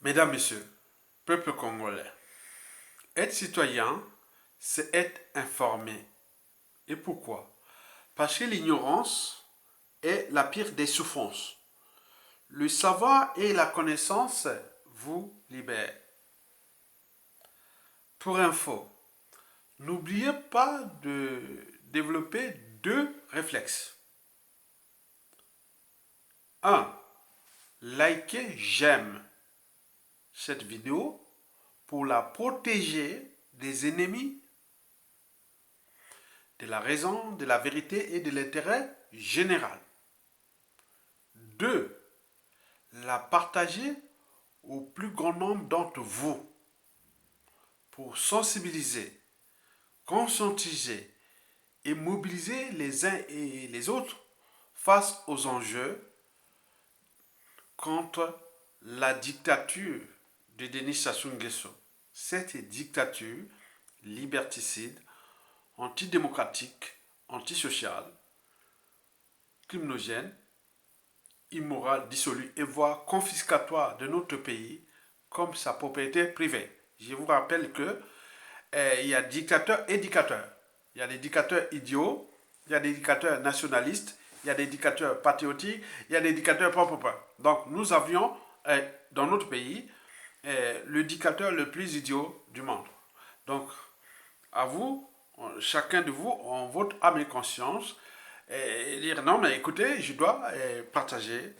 Mesdames, Messieurs, peuple congolais, être citoyen, c'est être informé. Et pourquoi? Parce que l'ignorance est la pire des souffrances. Le savoir et la connaissance vous libèrent. Pour info, n'oubliez pas de développer deux réflexes. Un, likez, j'aime cette vidéo pour la protéger des ennemis, de la raison, de la vérité et de l'intérêt général. Deux, la partager au plus grand nombre d'entre vous pour sensibiliser, conscientiser et mobiliser les uns et les autres face aux enjeux contre la dictature de Denis Sassou Nguesso. Cette dictature liberticide, antidémocratique, antisociale, criminogène, immorale, dissolue et voire confiscatoire de notre pays comme sa propriété privée. Je vous rappelle que il y a dictateurs et dictateurs. Il y a des dictateurs idiots, il y a des dictateurs nationalistes, il y a des dictateurs patriotiques, il y a des dictateurs propres. Donc nous avions dans notre pays le dictateur le plus idiot du monde. Donc à vous, chacun de vous, on vote à mes consciences et dire non mais écoutez, je dois partager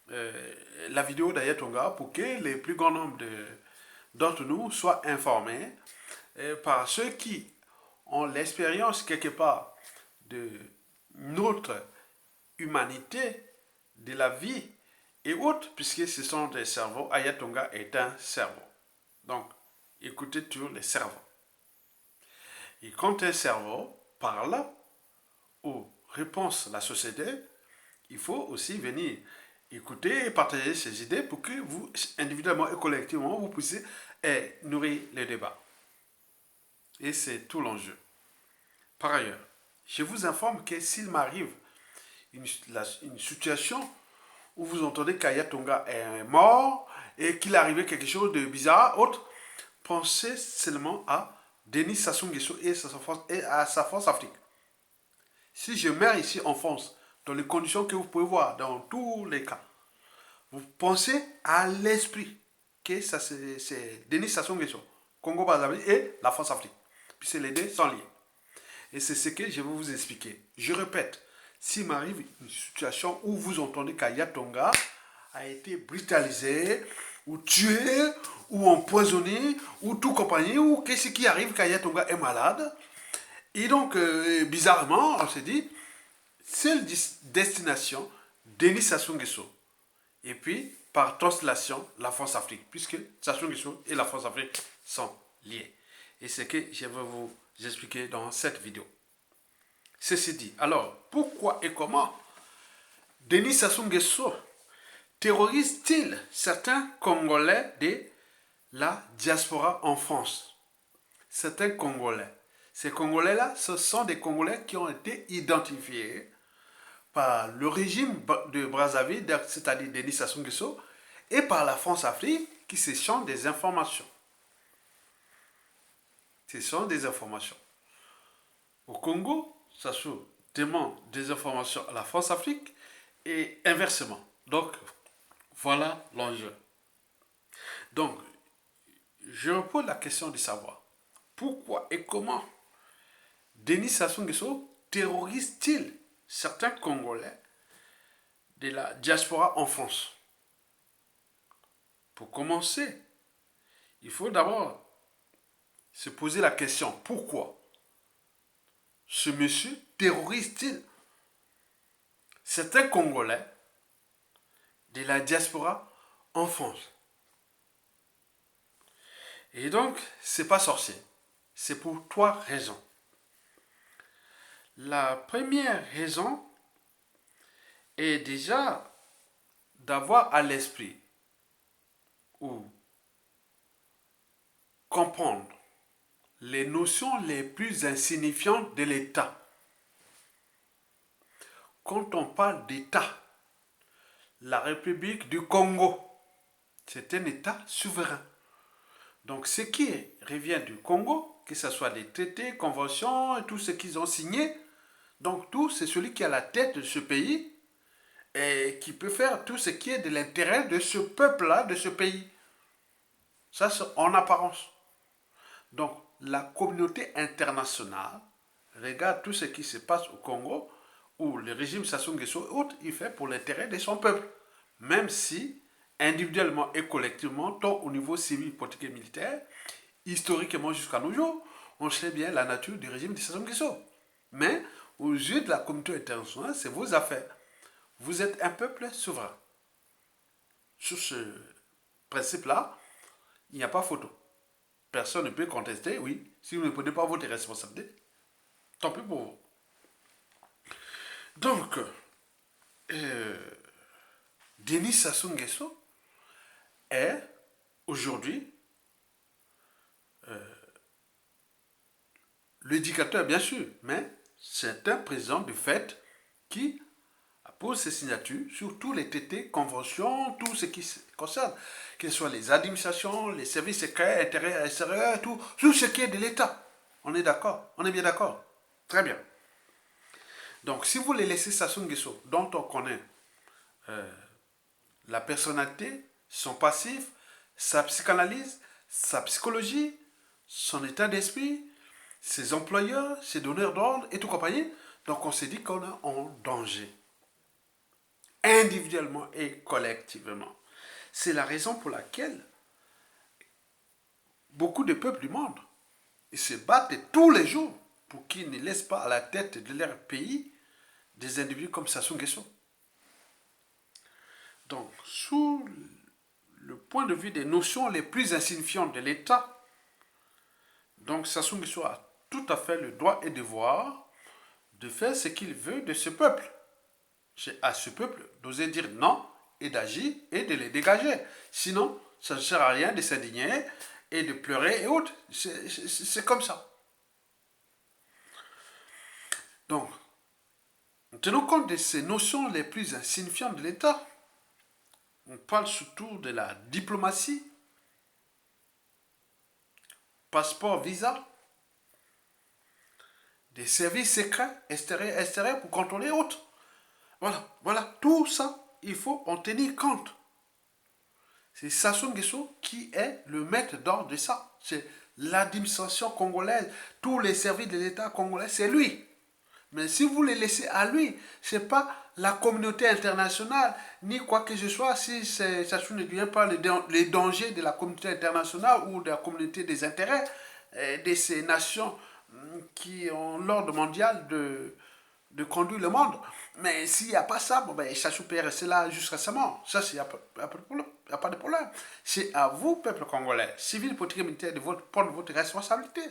la vidéo d'Ayatonga pour que les plus grand nombre d'entre nous soient informés par ceux qui ont l'expérience quelque part de notre humanité, de la vie et autres, puisque ce sont des cerveaux. Ayatonga est un cerveau. Donc, écoutez toujours les cerveaux. Et quand un cerveau parle ou réponse la société, il faut aussi venir écouter et partager ces idées pour que vous, individuellement et collectivement, vous puissiez nourrir les débats. Et c'est tout l'enjeu. Par ailleurs, je vous informe que s'il m'arrive une situation où vous entendez qu'Ayatonga est mort et qu'il est arrivé quelque chose de bizarre, autre, pensez seulement à Denis Sassou Nguesso et à sa force Afrique. Si je meurs ici en France, dans les conditions que vous pouvez voir dans tous les cas, vous pensez à l'esprit que ça c'est Denis Sassou Nguesso, Congo Brazzaville et la France Afrique. Puis c'est les deux sont liés. Et c'est ce que je vais vous expliquer. Je répète, s'il m'arrive une situation où vous entendez qu'Ayatonga a été brutalisé, ou tué, ou empoisonné, ou tout compagnie, ou qu'est-ce qui arrive qu'Ayatonga est malade, et donc, bizarrement, on s'est dit, seule destination, Denis Sassou Nguesso. Et puis, par translation, la France-Afrique, puisque Sassou Nguesso et la France-Afrique sont liés. Et c'est ce que je vais vous expliquer dans cette vidéo. Ceci dit, alors, pourquoi et comment Denis Sassou Nguesso terrorise-t-il certains Congolais de la diaspora en France? Certains Congolais. Ces Congolais-là, ce sont des Congolais qui ont été identifiés par le régime de Brazzaville, c'est-à-dire Denis Sassou Nguesso, et par la France-Afrique qui s'échangent des informations. Ce sont des informations. Au Congo, Sassou demande des informations à la France-Afrique et inversement. Donc, voilà l'enjeu. Donc, je repose la question de savoir pourquoi et comment Denis Sassou Nguesso terrorise-t-il certains Congolais de la diaspora en France? Pour commencer, il faut d'abord se poser la question pourquoi ce monsieur terrorise-t-il certains Congolais de la diaspora en France? Et donc, c'est pas sorcier. C'est pour trois raisons. La première raison est déjà d'avoir à l'esprit ou comprendre les notions les plus insignifiantes de l'État. Quand on parle d'État, la République du Congo, C'est un État souverain. Donc ce qui revient du Congo, que ce soit des traités, conventions et tout ce qu'ils ont signé, donc tout, c'est celui qui est à la tête de ce pays et qui peut faire tout ce qui est de l'intérêt de ce peuple-là, de ce pays. Ça, c'est en apparence. Donc la communauté internationale regarde tout ce qui se passe au Congo, où le régime Sassou Nguesso et autres, il fait pour l'intérêt de son peuple. Même si, individuellement et collectivement, tant au niveau civil, politique et militaire, historiquement jusqu'à nos jours, on sait bien la nature du régime de Sassou Nguesso. Mais, aux yeux de la communauté internationale, c'est vos affaires. Vous êtes un peuple souverain. Sur ce principe-là, il n'y a pas photo. Personne ne peut contester, oui, si vous ne prenez pas votre responsabilité, tant pis pour vous. Donc, Denis Sassou Nguesso est aujourd'hui l'éducateur, bien sûr, mais c'est un président de fait qui pose ses signatures sur tous les traités, conventions, tout ce qui concerne, que ce soit les administrations, les services secrets, intérêts extérieurs, tout ce qui est de l'État. On est d'accord? On est bien d'accord? Très bien. Donc, si vous les laissez Sassou Nguesso, dont on connaît la personnalité, son passif, sa psychanalyse, sa psychologie, son état d'esprit, ses employeurs, ses donneurs d'ordre et tout compagnie, donc on s'est dit qu'on est en danger, individuellement et collectivement. C'est la raison pour laquelle beaucoup de peuples du monde ils se battent tous les jours pour qu'ils ne laissent pas à la tête de leur pays des individus comme Sassou Nguesso. Donc, sous le point de vue des notions les plus insignifiantes de l'État, donc Sassou Nguesso a tout à fait le droit et devoir de faire ce qu'il veut de ce peuple. C'est à ce peuple d'oser dire non et d'agir et de les dégager. Sinon, ça ne sert à rien de s'indigner et de pleurer et autres. C'est comme ça. Donc, tenons compte de ces notions les plus insignifiantes de l'État. On parle surtout de la diplomatie, passeport, visa, des services secrets extérieurs pour contrôler autres. Voilà, tout ça, il faut en tenir compte. C'est Sassou Nguesso qui est le maître d'ordre de ça. C'est l'administration congolaise, tous les services de l'État congolais, c'est lui. Mais si vous les laissez à lui, ce n'est pas la communauté internationale, ni quoi que ce soit, si Sassou ne devient pas les dangers de la communauté internationale ou de la communauté des intérêts de ces nations qui ont l'ordre mondial de conduire le monde. Mais s'il n'y a pas ça, bon ben, Sassou peut rester là jusqu'à sa mort. Ça, il n'y a pas de problème. C'est à vous, peuple congolais, civil, politique et militaire, de prendre votre responsabilité.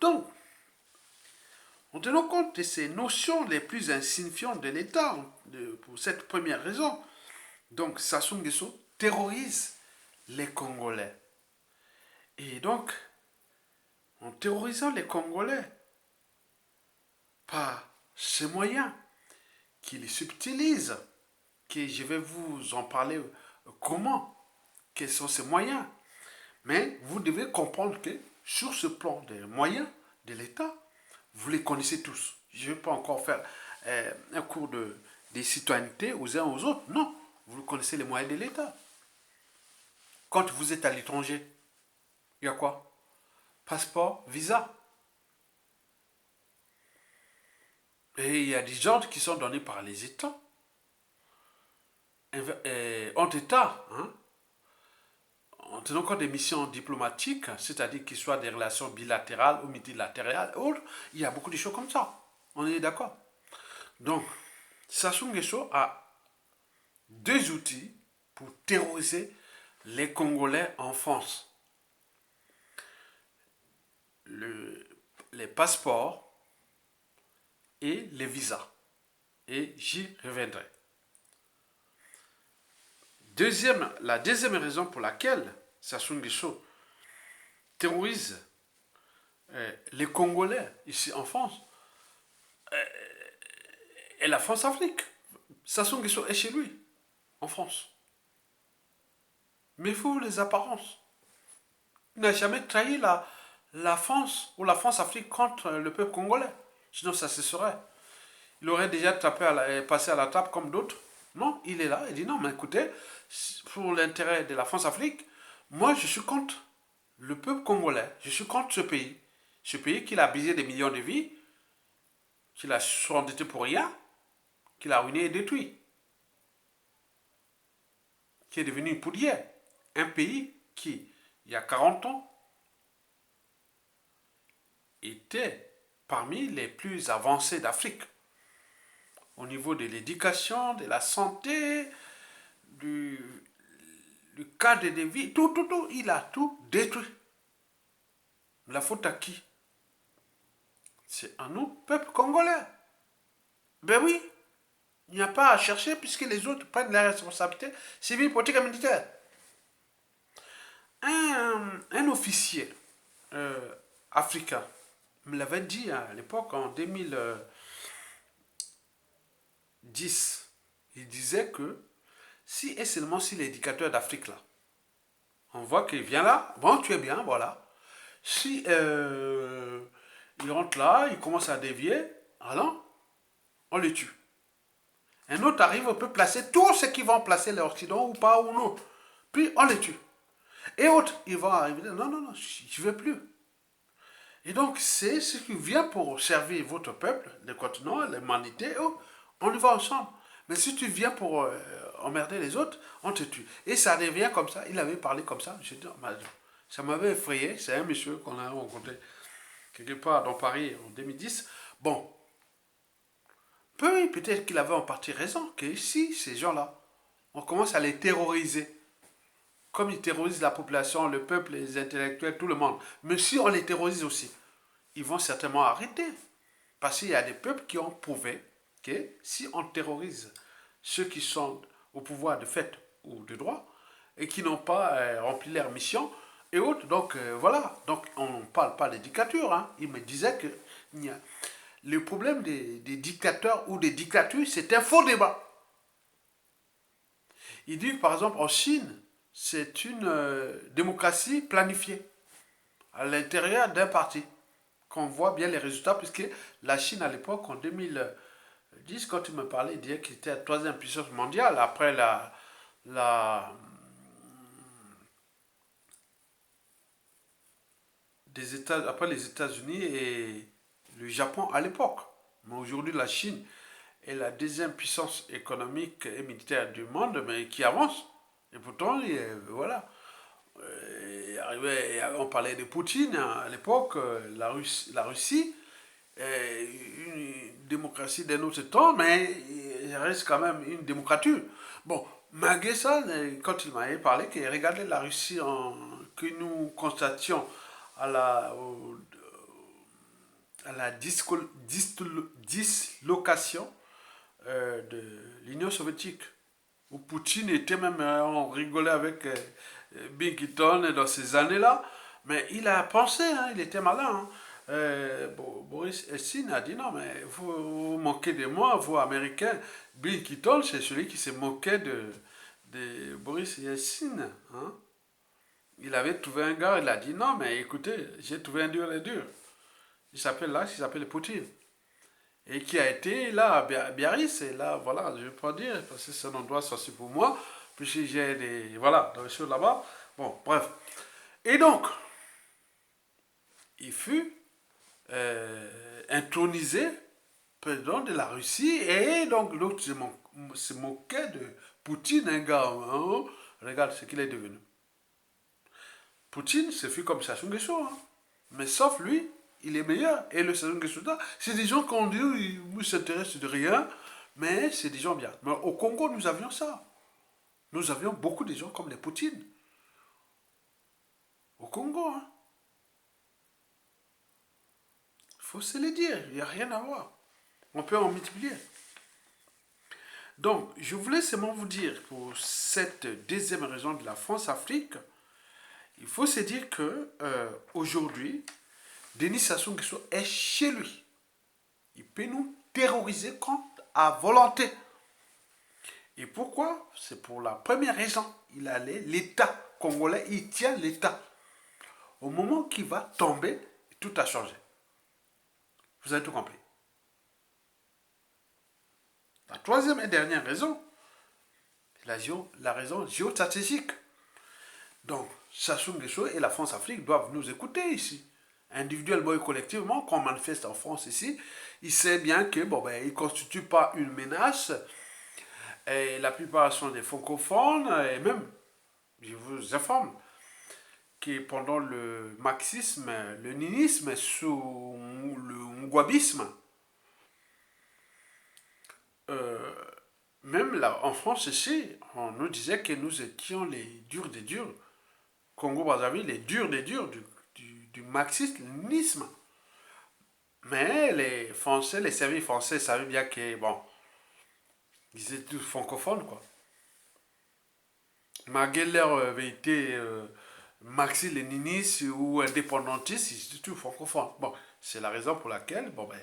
Donc, en tenant compte de ces notions les plus insignifiantes de l'État, pour cette première raison, donc Sassou Nguesso terrorise les Congolais. Et donc, en terrorisant les Congolais par ces moyens qu'il subtilise, que je vais vous en parler comment, quels sont ces moyens. Mais vous devez comprendre que sur ce plan des moyens de l'État, vous les connaissez tous. Je ne vais pas encore faire un cours de citoyenneté aux uns aux autres. Non, vous connaissez les moyens de l'État. Quand vous êtes à l'étranger, il y a quoi? Passeport, visa. Et il y a des ordres qui sont donnés par les États. En État, hein, en tenant compte des missions diplomatiques, c'est-à-dire qu'ils soient des relations bilatérales ou multilatérales, autres, il y a beaucoup de choses comme ça. On est d'accord. Donc, Sassou Nguesso a deux outils pour terroriser les Congolais en France. Les passeports et les visas. Et j'y reviendrai. La deuxième raison pour laquelle Sassou Nguesso terrorise les Congolais ici en France est la France-Afrique. Sassou Nguesso est chez lui, en France. Méfiez-vous les apparences. Il n'a jamais trahi la France ou la France-Afrique contre le peuple congolais. Sinon, ça se serait. Il aurait déjà passé à la trappe comme d'autres. Non, il est là. Il dit non, mais écoutez, pour l'intérêt de la France-Afrique, moi, je suis contre le peuple congolais. Je suis contre ce pays. Ce pays qui a abusé des millions de vies, qu'il a surendetté pour rien, qu'il a ruiné et détruit, qui est devenu une poudrière. Un pays qui, il y a 40 ans, était parmi les plus avancés d'Afrique. Au niveau de l'éducation, de la santé, du, du cadre de vie, tout, il a tout détruit. La faute à qui? C'est à nous, peuple congolais. Ben oui, il n'y a pas à chercher puisque les autres prennent la responsabilité civile, politique et militaire. Un officier africain me l'avait dit à l'époque, en 2010. Il disait que si et seulement si l'éducateur d'Afrique là, on voit qu'il vient là, bon tu es bien, voilà. Si il rentre là, il commence à dévier, alors on le tue. Un autre arrive, on peut placer tous ceux qui vont placer l'Occident ou pas ou non. Puis on les tue. Et autres, ils vont arriver, non, je ne veux plus. Et donc, c'est ce qui vient pour servir votre peuple, le continent, l'humanité, oh, on y va ensemble. Mais si tu viens pour emmerder les autres, on te tue. Et ça devient comme ça. Il avait parlé comme ça. J'ai dit, oh, ça m'avait effrayé. C'est un monsieur qu'on a rencontré quelque part dans Paris en 2010. Bon, peut-être qu'il avait en partie raison, que si ces gens-là, on commence à les terroriser, comme ils terrorisent la population, le peuple, les intellectuels, tout le monde, mais si on les terrorise aussi, ils vont certainement arrêter. Parce qu'il y a des peuples qui ont prouvé que si on terrorise ceux qui sont au pouvoir de fait ou de droit et qui n'ont pas rempli leur mission et autres, donc voilà. Donc on ne parle pas de dictature. Hein. Il me disait que le problème des dictateurs ou des dictatures, c'est un faux débat. Il dit que par exemple en Chine, c'est une démocratie planifiée à l'intérieur d'un parti. Qu'on voit bien les résultats, puisque la Chine à l'époque, en 2010, quand tu me parlais, il disait qu'il était la troisième puissance mondiale après après les États-Unis et le Japon à l'époque. Mais aujourd'hui, la Chine est la deuxième puissance économique et militaire du monde, mais qui avance. Et pourtant, voilà. On parlait de Poutine à l'époque, la Russie, une démocratie d'un autre temps, mais il reste quand même une démocrature. Bon, malgré ça, quand il m'avait parlé, qu'il regardait la Russie que nous constations à la dislocation de l'Union soviétique, où Poutine était même, on rigolait avec Bill Clinton dans ces années-là, mais il a pensé, hein, il était malin. Hein. Boris Helsin a dit non, mais vous vous moquez de moi, vous Américains. Bill Clinton, c'est celui qui se moquait de Boris Helsin. Hein. Il avait trouvé un gars, il a dit non, mais écoutez, j'ai trouvé un dur et dur. Il s'appelle Poutine. Et qui a été là à Biarritz, et là, voilà, je ne vais pas dire, parce que c'est un endroit sorti pour moi, puisque j'ai des, voilà, des choses là-bas. Bon, bref. Et donc, il fut intronisé président de la Russie, et donc l'autre se moquait de Poutine, un gars, hein, regarde ce qu'il est devenu. Poutine, ce fut comme Sassou Nguesso, hein. Mais sauf lui, il est meilleur. Et le Sassou Nguesso, c'est des gens qu'on dit, ils ne s'intéressent de rien, mais c'est des gens bien. Mais au Congo, nous avions ça. Nous avions beaucoup de gens comme les Poutine. Au Congo, hein. Il faut se le dire, il n'y a rien à voir. On peut en multiplier. Donc, je voulais seulement vous dire, pour cette deuxième raison de la France-Afrique, il faut se dire que aujourd'hui, Denis Sassou Nguesso est chez lui. Il peut nous terroriser à volonté. Et pourquoi? C'est pour la première raison. L'État congolais, il tient l'État. Au moment qu'il va tomber, tout a changé. Vous avez tout compris. La troisième et dernière raison, la raison géostratégique. Donc, Sassou Nguesso et la France-Afrique doivent nous écouter ici. Individuellement et collectivement, quand on manifeste en France ici, il sait bien que bon, ben, il ne constitue pas une menace. Et la plupart sont des francophones. Et même, je vous informe, que pendant le marxisme, le ninisme, sous le ngwabisme, euh, même là, en France ici, on nous disait que nous étions les durs des durs. Congo-Brazzaville, les durs des durs du marxisme-léninisme. Mais les Français, les services français savaient bien que, bon, ils étaient tous francophones, quoi. Malgré leur vérité marxiste-léniniste ou indépendantiste, ils étaient tous francophones. Bon, c'est la raison pour laquelle, bon, ben,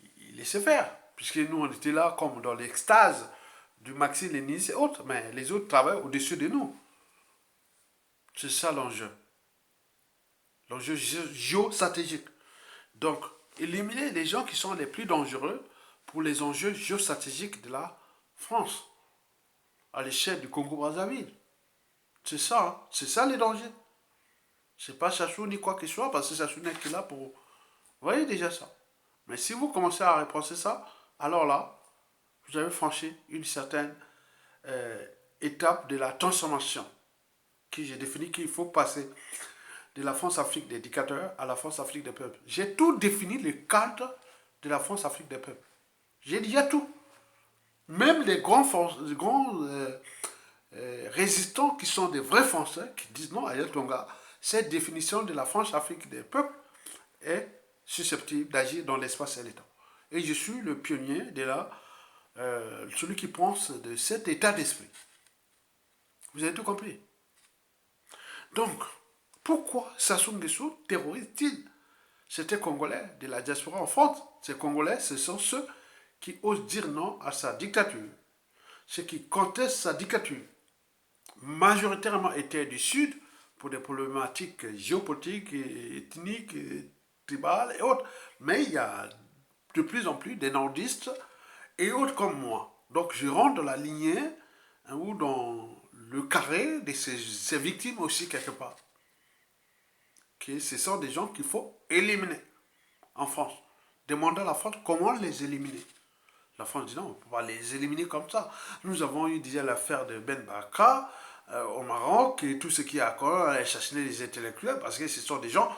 ils laissaient faire. Puisque nous, on était là comme dans l'extase du marxisme-léninisme et autres, mais les autres travaillent au-dessus de nous. C'est ça l'enjeu. L'enjeu géostratégique. Donc, éliminer les gens qui sont les plus dangereux pour les enjeux géostratégiques de la France, à l'échelle du Congo-Brazzaville. C'est ça, hein. C'est ça les dangers. C'est pas Sassou ni quoi que ce soit, parce que Sassou n'est que là pour... Vous voyez déjà ça. Mais si vous commencez à repenser ça, alors là, vous avez franchi une certaine euh, étape de la transformation que j'ai défini qu'il faut passer de la France-Afrique des dictateurs à la France-Afrique des peuples. J'ai tout défini le cadre de la France-Afrique des peuples. J'ai déjà tout. Même les grands résistants qui sont des vrais Français, qui disent non à Yatonga, cette définition de la France-Afrique des peuples est susceptible d'agir dans l'espace et le temps. Et je suis le pionnier de celui qui pense de cet état d'esprit. Vous avez tout compris. Donc, pourquoi Sassou Nguesso terrorise-t-il ces Congolais de la diaspora en France? Ces Congolais, ce sont ceux qui osent dire non à sa dictature, ceux qui contestent sa dictature, majoritairement étaient du Sud pour des problématiques géopolitiques, ethniques, tribales et autres. Mais il y a de plus en plus des nordistes et autres comme moi. Donc je rentre dans la lignée hein, ou dans le carré de ces victimes aussi quelque part. Okay, ce sont des gens qu'il faut éliminer en France. Demandez à la France comment les éliminer. La France dit non, on ne peut pas les éliminer comme ça. Nous avons eu déjà l'affaire de Ben Baka au Maroc et tout ce qui a assassiné les intellectuels parce que ce sont des gens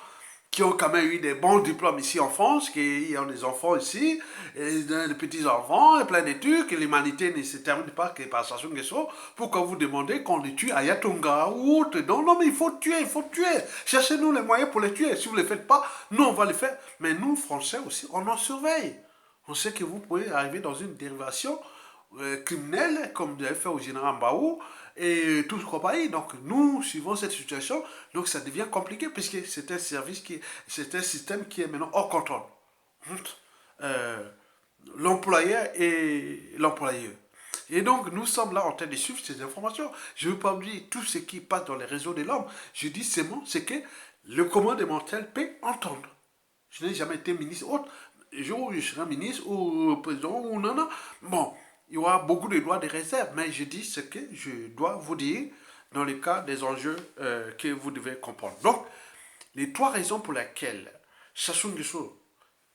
qui ont quand même eu des bons diplômes ici en France, qui ont des enfants ici, et des petits-enfants, et plein de trucs, et l'humanité ne se termine pas que par Sassou Nguesso. Pourquoi vous demandez qu'on les tue à Yatonga ou autre? Non, non, mais il faut tuer, il faut tuer. Cherchez-nous les moyens pour les tuer. Si vous ne les faites pas, nous, on va les faire. Mais nous, Français aussi, on en surveille. On sait que vous pouvez arriver dans une dérivation criminelle, comme vous avez fait au général Mbaou, et tout ce compagnie. Donc, nous suivons cette situation. Donc, ça devient compliqué, puisque c'est un c'est un système qui est maintenant hors contrôle. Euh, L'employeur et l'employeur. Et donc, nous sommes là en train de suivre ces informations. Je ne veux pas oublier tout ce qui passe dans les réseaux de l'homme. Je dis seulement, c'est que le commandement peut entendre. Je n'ai jamais été ministre autre. Le jour où je serai ministre ou président ou non, non. Bon, il y aura beaucoup de droits de réserve, mais je dis ce que je dois vous dire dans le cas des enjeux que vous devez comprendre. Donc, les trois raisons pour lesquelles Sassou Nguesso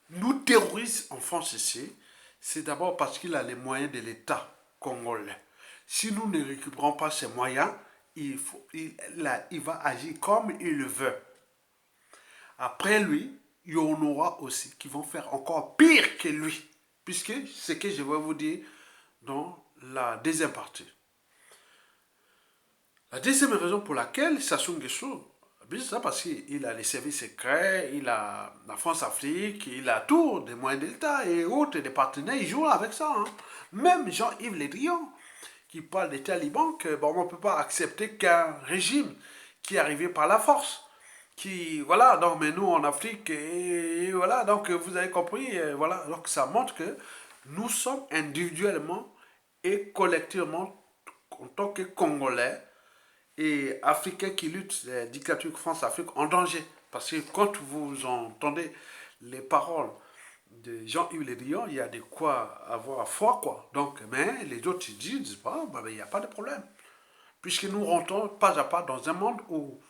nous terrorise en France ici, c'est d'abord parce qu'il a les moyens de l'État congolais. Si nous ne récupérons pas ces moyens, il va agir comme il le veut. Après lui, il y en aura aussi qui vont faire encore pire que lui. Puisque c'est ce que je vais vous dire dans la deuxième partie. La deuxième raison pour laquelle Sassou Nguesso, c'est ça parce qu'il a les services secrets, il a la France-Afrique, il a tout, des moyens d'État et autres, des partenaires, il joue avec ça. Hein. Même Jean-Yves Le Drian, qui parle des talibans, que bon, on ne peut pas accepter qu'un régime qui est arrivé par la force. Qui, voilà, donc, mais nous en Afrique, et voilà, donc vous avez compris, voilà, donc ça montre que nous sommes individuellement et collectivement, en tant que Congolais et Africains qui luttent la dictature France-Afrique en danger. Parce que quand vous entendez les paroles de Jean-Yves Le Drian, il y a de quoi avoir foi, quoi. Donc, mais les autres ils disent, bah, il n'y a pas de problème. Puisque nous rentrons pas à pas dans un monde où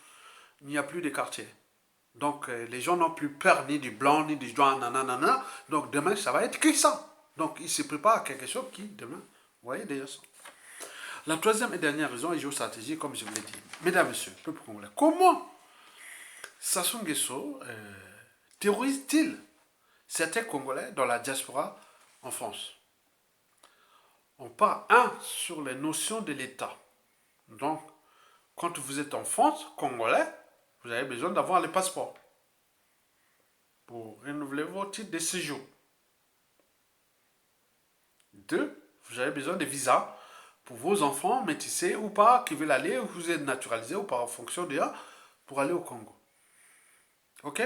il n'y a plus de quartiers. Donc, les gens n'ont plus peur ni du blanc, ni du noir, nanana. Donc, demain, ça va être que ça. Donc, ils se préparent à quelque chose qui, demain, vous voyez déjà ça. La troisième et dernière raison est géostratégique, comme je vous l'ai dit. Mesdames, Messieurs, peuple congolais, comment Sassou Nguesso terrorise-t-il certains Congolais dans la diaspora en France? On part, sur les notions de l'État. Donc, quand vous êtes en France, Congolais, vous avez besoin d'avoir le passeport pour renouveler vos titres de séjour. Deux, vous avez besoin de visa pour vos enfants métissés ou pas, qui veulent aller, ou vous êtes naturalisé ou pas, en fonction de là, pour aller au Congo. Ok?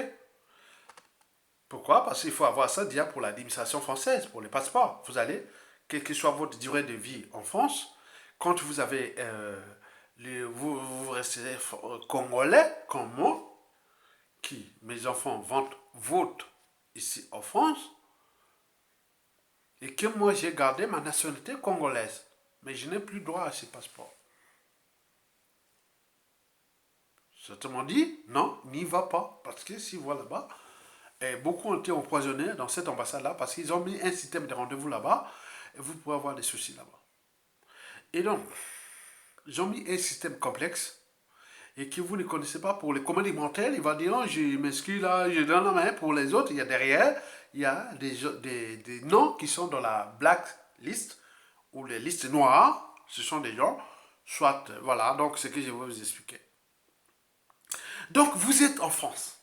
Pourquoi? Parce qu'il faut avoir ça déjà pour l'administration française, pour les passeports. Vous allez, quelle que soit votre durée de vie en France, quand vous avez, vous restez congolais comme moi, qui, mes enfants, votent ici en France, et que moi j'ai gardé ma nationalité congolaise, mais je n'ai plus droit à ces passeports. Certainement dit, non, n'y va pas, parce que si vous là-bas, et beaucoup ont été empoisonnés dans cette ambassade-là, parce qu'ils ont mis un système de rendez-vous là-bas, et vous pouvez avoir des soucis là-bas. Et donc, ils ont mis un système complexe, et que vous ne connaissez pas pour les communs mortels, il va dire, non, je m'excuse là, je donne la main. Pour les autres, il y a derrière, il y a des noms qui sont dans la black list, ou les listes noires, ce sont des gens, soit, voilà, donc c'est ce que je vais vous expliquer. Donc, vous êtes en France.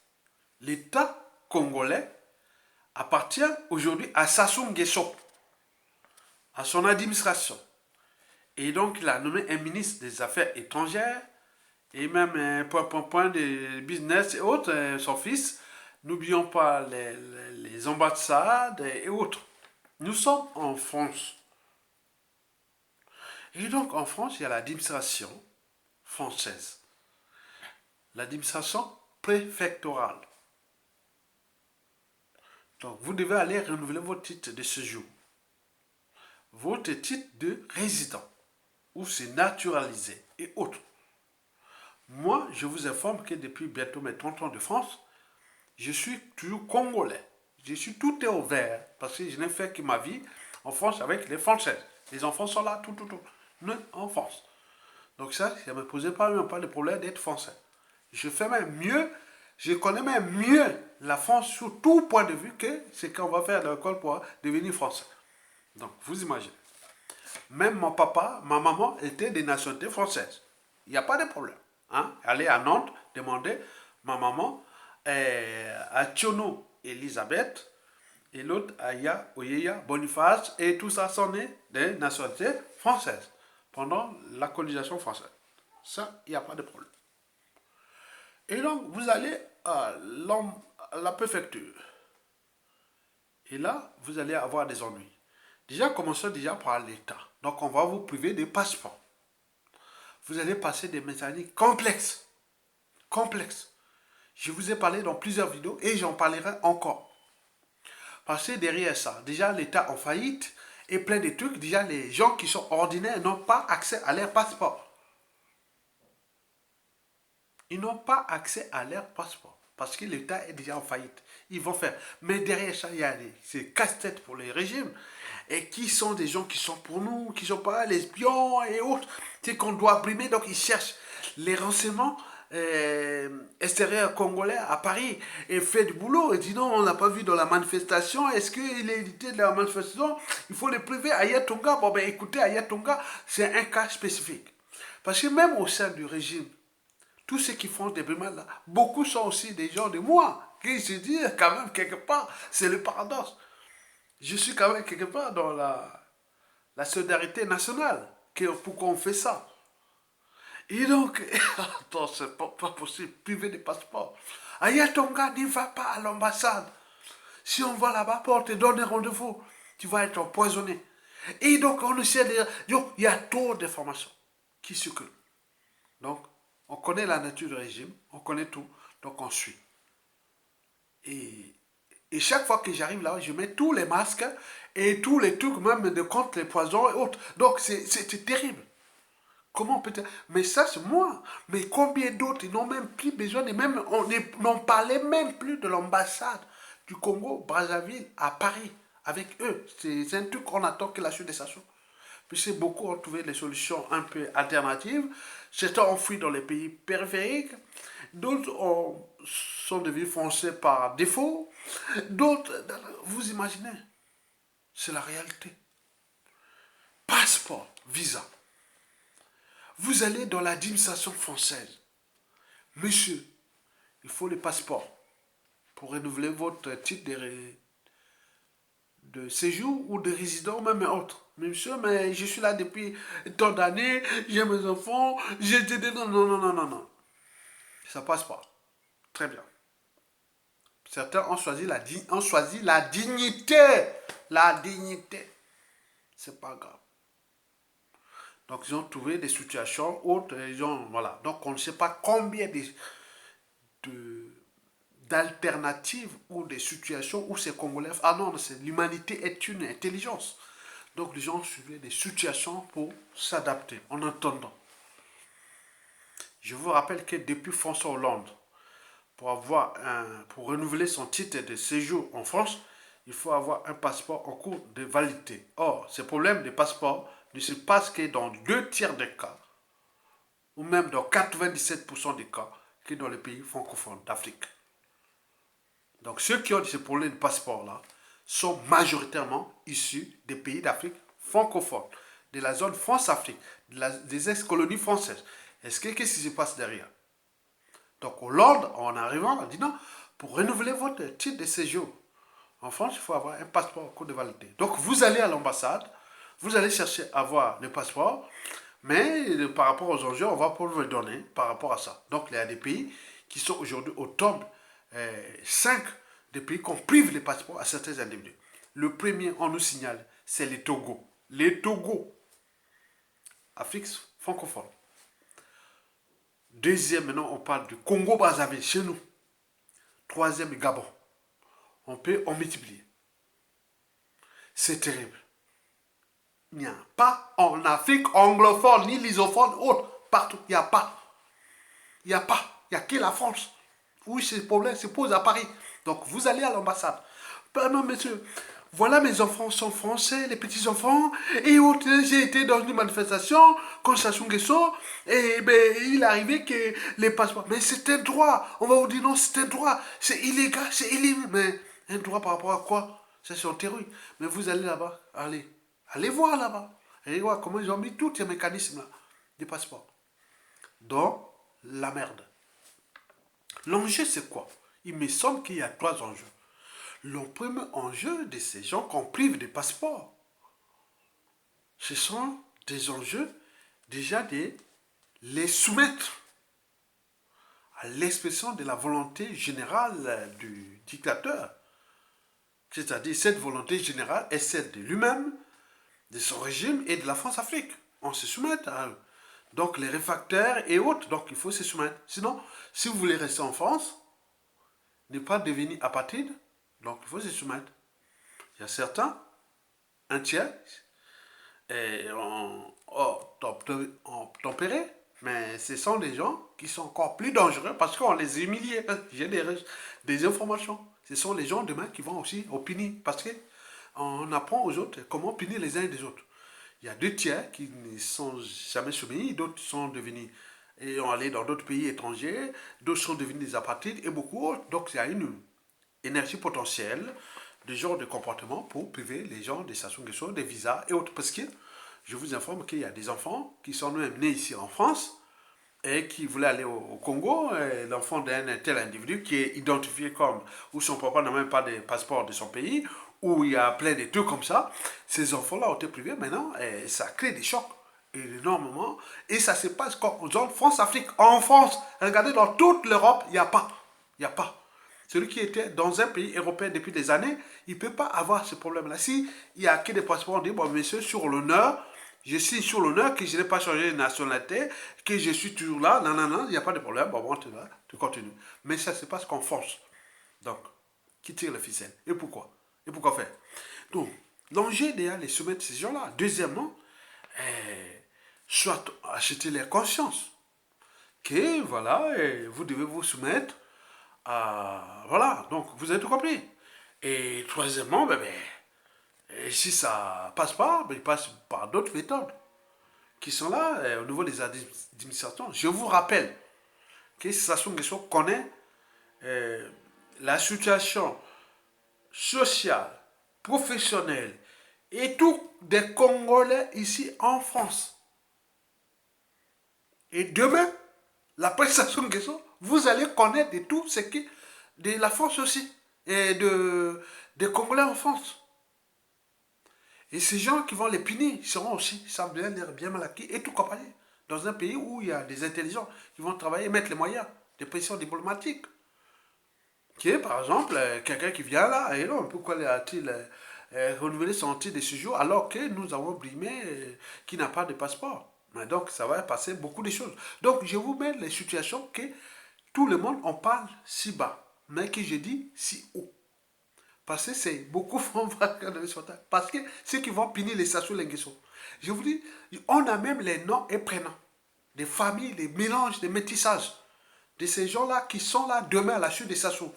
L'État congolais appartient aujourd'hui à Sassou Nguesso, à son administration. Et donc, il a nommé un ministre des Affaires étrangères et même point de business et autres, son fils. N'oublions pas les ambassades et autres. Nous sommes en France. Et donc, en France, il y a l'administration française. L'administration préfectorale. Donc, vous devez aller renouveler votre titre de séjour. Votre titre de résident. Ou c'est naturalisé et autres. Moi, je vous informe que depuis bientôt mes 30 ans de France, je suis toujours congolais. Je suis tout est ouvert parce que je n'ai fait que ma vie en France avec les Français. Les enfants sont là, tout. Nous, en France. Donc ça ne me posait pas même pas de problème d'être français. Je fais même mieux, je connais même mieux la France sur tout point de vue que ce qu'on va faire à l'école pour devenir français. Donc, vous imaginez. Même mon papa, ma maman étaient des nationalités françaises. Il n'y a pas de problème. Hein? Aller à Nantes, demander ma maman à Tchono Elisabeth et l'autre Aya Oyeya Boniface et tout ça sont nés des nationalités françaises pendant la colonisation française. Ça, il n'y a pas de problème. Et donc, vous allez à la préfecture. Et là, vous allez avoir des ennuis. Déjà, commençons déjà par l'État. Donc, on va vous priver des passeports. Vous allez passer des mécaniques complexes. Complexes. Je vous ai parlé dans plusieurs vidéos et j'en parlerai encore. Parce que derrière ça, déjà l'État en faillite et plein de trucs, déjà les gens qui sont ordinaires n'ont pas accès à leur passeport. Ils n'ont pas accès à leur passeport parce que l'État est déjà en faillite. Ils vont faire. Mais derrière ça, il y a ces casse-têtes pour les régimes et qui sont des gens qui sont pour nous, qui ne sont pas les espions et autres. C'est qu'on doit brimer, donc ils cherchent les renseignements extérieurs congolais à Paris et fait du boulot et dit non, on n'a pas vu dans la manifestation, est-ce qu'il est évité de la manifestation, il faut les priver à Yatonga. Bon ben écoutez, à Yatonga, c'est un cas spécifique. Parce que même au sein du régime, tous ceux qui font des brimades là, beaucoup sont aussi des gens de moi, qui se disent quand même quelque part, c'est le paradoxe. Je suis quand même quelque part dans la solidarité nationale. Pourquoi on fait ça? Et donc, attends, c'est pas possible, priver des passeports. Ayatonga, n'y va pas à l'ambassade. Si on va là-bas, on te donne un rendez-vous. Tu vas être empoisonné. Et donc, on essaie de... Donc, il y a trop d'informations qui circulent. Donc, on connaît la nature du régime, on connaît tout, donc on suit. Et, et chaque fois que j'arrive là, je mets tous les masques et tous les trucs, même de contre les poisons et autres. Donc, c'est terrible. Comment peut-être... Mais ça, c'est moi. Mais combien d'autres, ils n'ont même plus besoin, de même, on n'en parlait même plus de l'ambassade du Congo, Brazzaville, à Paris, avec eux. C'est un truc qu'on attend que la suite des sanctions. Puisque beaucoup ont trouvé des solutions un peu alternatives. Certains ont fui dans les pays périphériques. D'autres sont devenus français par défaut. D'autres, vous imaginez, c'est la réalité. Passeport, visa. Vous allez dans l'administration française. Monsieur, il faut le passeport pour renouveler votre titre de séjour ou de résident, même autre. Mais monsieur, mais je suis là depuis tant d'années, j'ai mes enfants, j'ai dit non, non, non, non, non, non. Ça passe pas. Très bien. Certains ont choisi la dignité. La dignité. C'est pas grave. Donc, ils ont trouvé des situations autres. Voilà. Donc, on ne sait pas combien de, d'alternatives ou des situations où ces Congolais... Ah non, l'humanité est une intelligence. Donc, les gens ont suivi des situations pour s'adapter en attendant. Je vous rappelle que depuis François Hollande, pour renouveler son titre de séjour en France, il faut avoir un passeport en cours de validité. Or, ce problème de passeport ne se passe que dans 2 tiers des cas, ou même dans 97% des cas, que dans les pays francophones d'Afrique. Donc, ceux qui ont ce problème de passeport-là sont majoritairement issus des pays d'Afrique francophones, de la zone France-Afrique, des ex-colonies françaises. Qu'est-ce qui se passe derrière? Donc Hollande, en arrivant, a dit non, pour renouveler votre titre de séjour en France, il faut avoir un passeport en cours de validité. Donc vous allez à l'ambassade, vous allez chercher à avoir le passeport, mais par rapport aux enjeux, on va pas vous le donner par rapport à ça. Donc il y a des pays qui sont aujourd'hui au top 5 des pays qu'on prive les passeports à certains individus. Le premier, on nous signale, c'est les Togo. Les Togo, Afrique francophone. Deuxième, maintenant, on parle du Congo-Brazzaville, chez nous. Troisième, Gabon. On peut en multiplier. C'est terrible. Il n'y a pas en Afrique anglophone, ni lusophone, autre. Partout, il n'y a pas. Il n'y a pas. Il n'y a que la France. Oui, ces problèmes se posent à Paris. Donc, vous allez à l'ambassade. Non, monsieur, voilà, mes enfants sont français, les petits-enfants, et j'ai été dans une manifestation contre Sassou Nguesso, et ben, il est arrivé que les passeports... Mais c'est un droit, on va vous dire non, c'est un droit, c'est illégal, c'est illégal, mais un droit par rapport à quoi? Ça, c'est en théorie. Mais vous allez là-bas, allez voir là-bas, allez voir comment ils ont mis tous ces mécanismes-là, des passeports. Donc, la merde. L'enjeu, c'est quoi? Il me semble qu'il y a 3 enjeux. Le premier enjeu de ces gens qu'on prive des passeports, ce sont des enjeux déjà de les soumettre à l'expression de la volonté générale du dictateur. C'est-à-dire cette volonté générale est celle de lui-même, de son régime et de la France-Afrique. On se soumet à eux. Donc les réfractaires et autres, donc il faut se soumettre. Sinon, si vous voulez rester en France, ne pas devenir apatride, donc il faut se soumettre. Il y a certains, un tiers, ont tempéré, mais ce sont des gens qui sont encore plus dangereux parce qu'on les humilie. J'ai des informations. Ce sont les gens demain qui vont aussi au punir parce qu'on apprend aux autres comment punir les uns et des autres. Il y a 2 tiers qui ne sont jamais soumis, d'autres sont devenus et ont allé dans d'autres pays étrangers, d'autres sont devenus des apatrides et beaucoup autres. Donc il y a une énergie potentielle de genre de comportement pour priver les gens des Sassou Nguesso, des visas et autres. Parce que je vous informe qu'il y a des enfants qui sont même nés ici en France et qui voulaient aller au Congo. L'enfant d'un tel individu qui est identifié comme, où son papa n'a même pas de passeport de son pays, où il y a plein de trucs comme ça. Ces enfants-là ont été privés maintenant et ça crée des chocs énormément. Et ça se passe comme en zone France-Afrique. En France, regardez dans toute l'Europe, il n'y a pas. Il n'y a pas. Celui qui était dans un pays européen depuis des années, il ne peut pas avoir ce problème-là. Si il n'y a que des passeports, on dit, bon, monsieur, sur l'honneur, je suis sur l'honneur que je n'ai pas changé de nationalité, que je suis toujours là, non, non, non, il n'y a pas de problème, bon, tu continues. Mais ça se passe qu'en force. Donc, qui tire le ficelle? Et pourquoi? Et pourquoi faire? Donc, l'enjeu derrière les soumettre ces gens-là. Deuxièmement, soit acheter leur conscience. Que, voilà, vous devez vous soumettre à... Voilà, donc, vous avez tout compris. Et troisièmement, et si ça passe pas, il passe par d'autres méthodes qui sont là au niveau des administrations. Je vous rappelle que Sassou Nguesso connaît la situation sociale, professionnelle et tout des Congolais ici en France. Et demain, la prestation Nguesso, vous allez connaître de tout ce qui de la France aussi et des Congolais en France. Et ces gens qui vont les punir seront aussi, ça bien l'air bien mal acquis et tout compagnie. Dans un pays où il y a des intelligents qui vont travailler et mettre les moyens de pression diplomatique. Qui est par exemple quelqu'un qui vient là, et non, pourquoi a-t-il renouvelé son titre de séjour alors que nous avons brimé qui n'a pas de passeport. Mais donc ça va passer beaucoup de choses. Donc je vous mets les situations que tout le monde en parle si bas, mais que je dis si haut. Parce que c'est beaucoup parce que ceux qui vont punir les Sassou Nguesso. Je vous dis, on a même les noms et prénoms des familles, des mélanges, des métissages de ces gens-là qui sont là demain à la chute des Sassou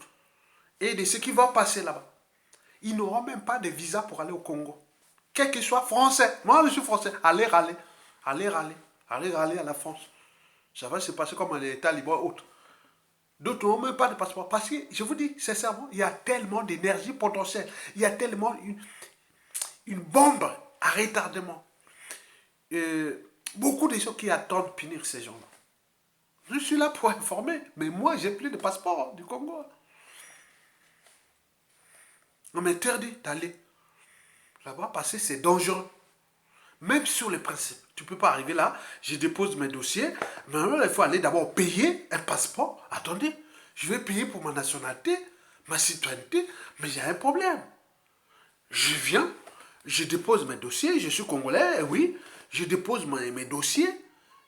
et de ceux qui vont passer là-bas. Ils n'auront même pas de visa pour aller au Congo. Quel que soit français. Moi, je suis français. Allez râler. Allez râler. Allez râler à la France. Ça va se passer comme les talibans autres. D'autres n'ont même pas de passeport. Parce que, je vous dis sincèrement, il y a tellement d'énergie potentielle. Il y a tellement une bombe à retardement. Beaucoup de gens qui attendent punir ces gens-là. Je suis là pour informer. Mais moi, j'ai plus de passeport du Congo. On m'interdit d'aller là-bas parce que c'est dangereux. Même sur les principes. Tu ne peux pas arriver là, je dépose mes dossiers, mais il faut aller d'abord payer un passeport. Attendez, je vais payer pour ma nationalité, ma citoyenneté, mais il y a un problème. Je viens, je dépose mes dossiers, je suis congolais, et oui, je dépose mes dossiers,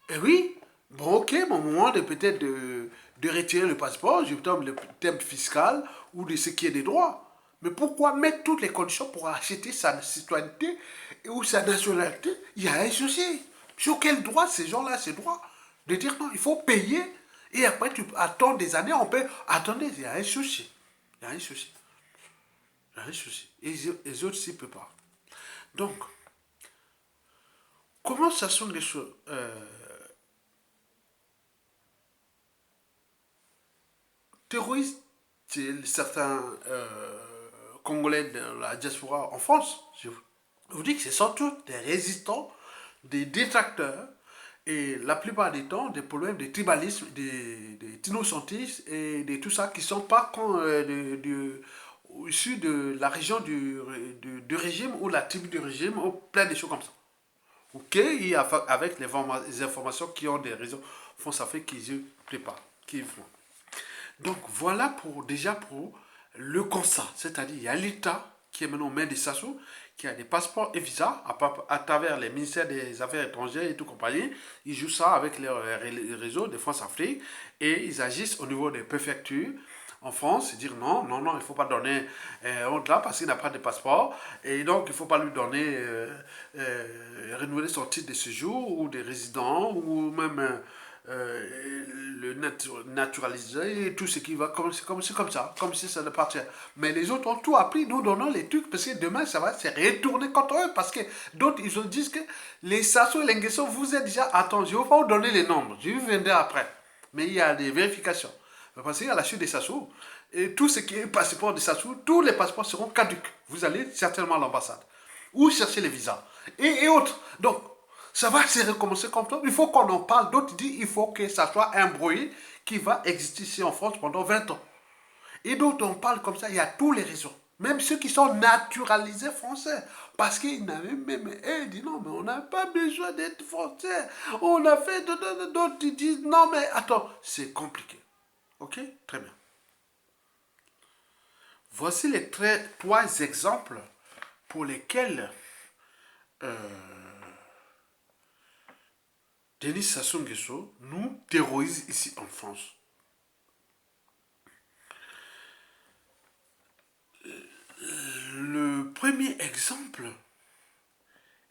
et oui, bon ok, mon moment de peut-être de retirer le passeport, je tombe le thème fiscal ou de ce qui est des droits. Mais pourquoi mettre toutes les conditions pour acheter sa citoyenneté ou sa nationalité? Il y a un souci. Sur quel droit ces gens-là, ces droits de dire non, il faut payer et après tu attends des années, on paye. Attendez, il y a un souci. Il y a un souci. Il y a un souci. Et les autres s'y peuvent pas. Donc, comment ça sont les choses terroristes, certains Congolais de la diaspora en France, je vous dis que ce sont tous des résistants, des détracteurs, et la plupart du temps, des problèmes de tribalisme, des innocentistes et de tout ça qui ne sont pas issus de la région du régime ou la tribu du régime ou plein de choses comme ça. Ok, et avec les informations qui ont des raisons, font ça fait qu'ils se préparent, qu'ils font. Donc voilà déjà pour le constat. C'est-à-dire il y a l'État qui est maintenant main des Sassou, qui a des passeports et visas à travers les ministères des Affaires étrangères et tout compagnie. Ils jouent ça avec les réseaux de France-Afrique et ils agissent au niveau des préfectures en France, dire non, non, non, il ne faut pas donner au-delà parce qu'il n'a pas de passeport et donc il ne faut pas lui donner, renouveler son titre de séjour ou des résidents ou même le naturaliser et tout ce qui va comme ça, comme si ça appartient. Mais les autres ont tout appris, nous donnons les trucs parce que demain ça va se retourner contre eux parce que d'autres ils disent que les Sassou et les Nguesso vous êtes déjà, attends, je ne vais pas vous donner les nombres, je vous viendrai après. Mais il y a des vérifications. Parce qu'à la suite des Sassou, et tout ce qui est passeport de Sassou, tous les passeports seront caducs. Vous allez certainement à l'ambassade ou chercher les visas et autres. Donc ça va se recommencer comme ça. Il faut qu'on en parle. D'autres disent qu'il faut que ça soit un bruit qui va exister ici en France pendant 20 ans. Et d'autres on parle comme ça. Il y a tous les raisons. Même ceux qui sont naturalisés français. Parce qu'ils n'avaient même... Ils disent non, mais on n'a pas besoin d'être français. On a fait... D'autres disent non, mais attends, c'est compliqué. Ok? Très bien. Voici les trois exemples pour lesquels Denis Sassou Nguesso nous terrorise ici en France. Le premier exemple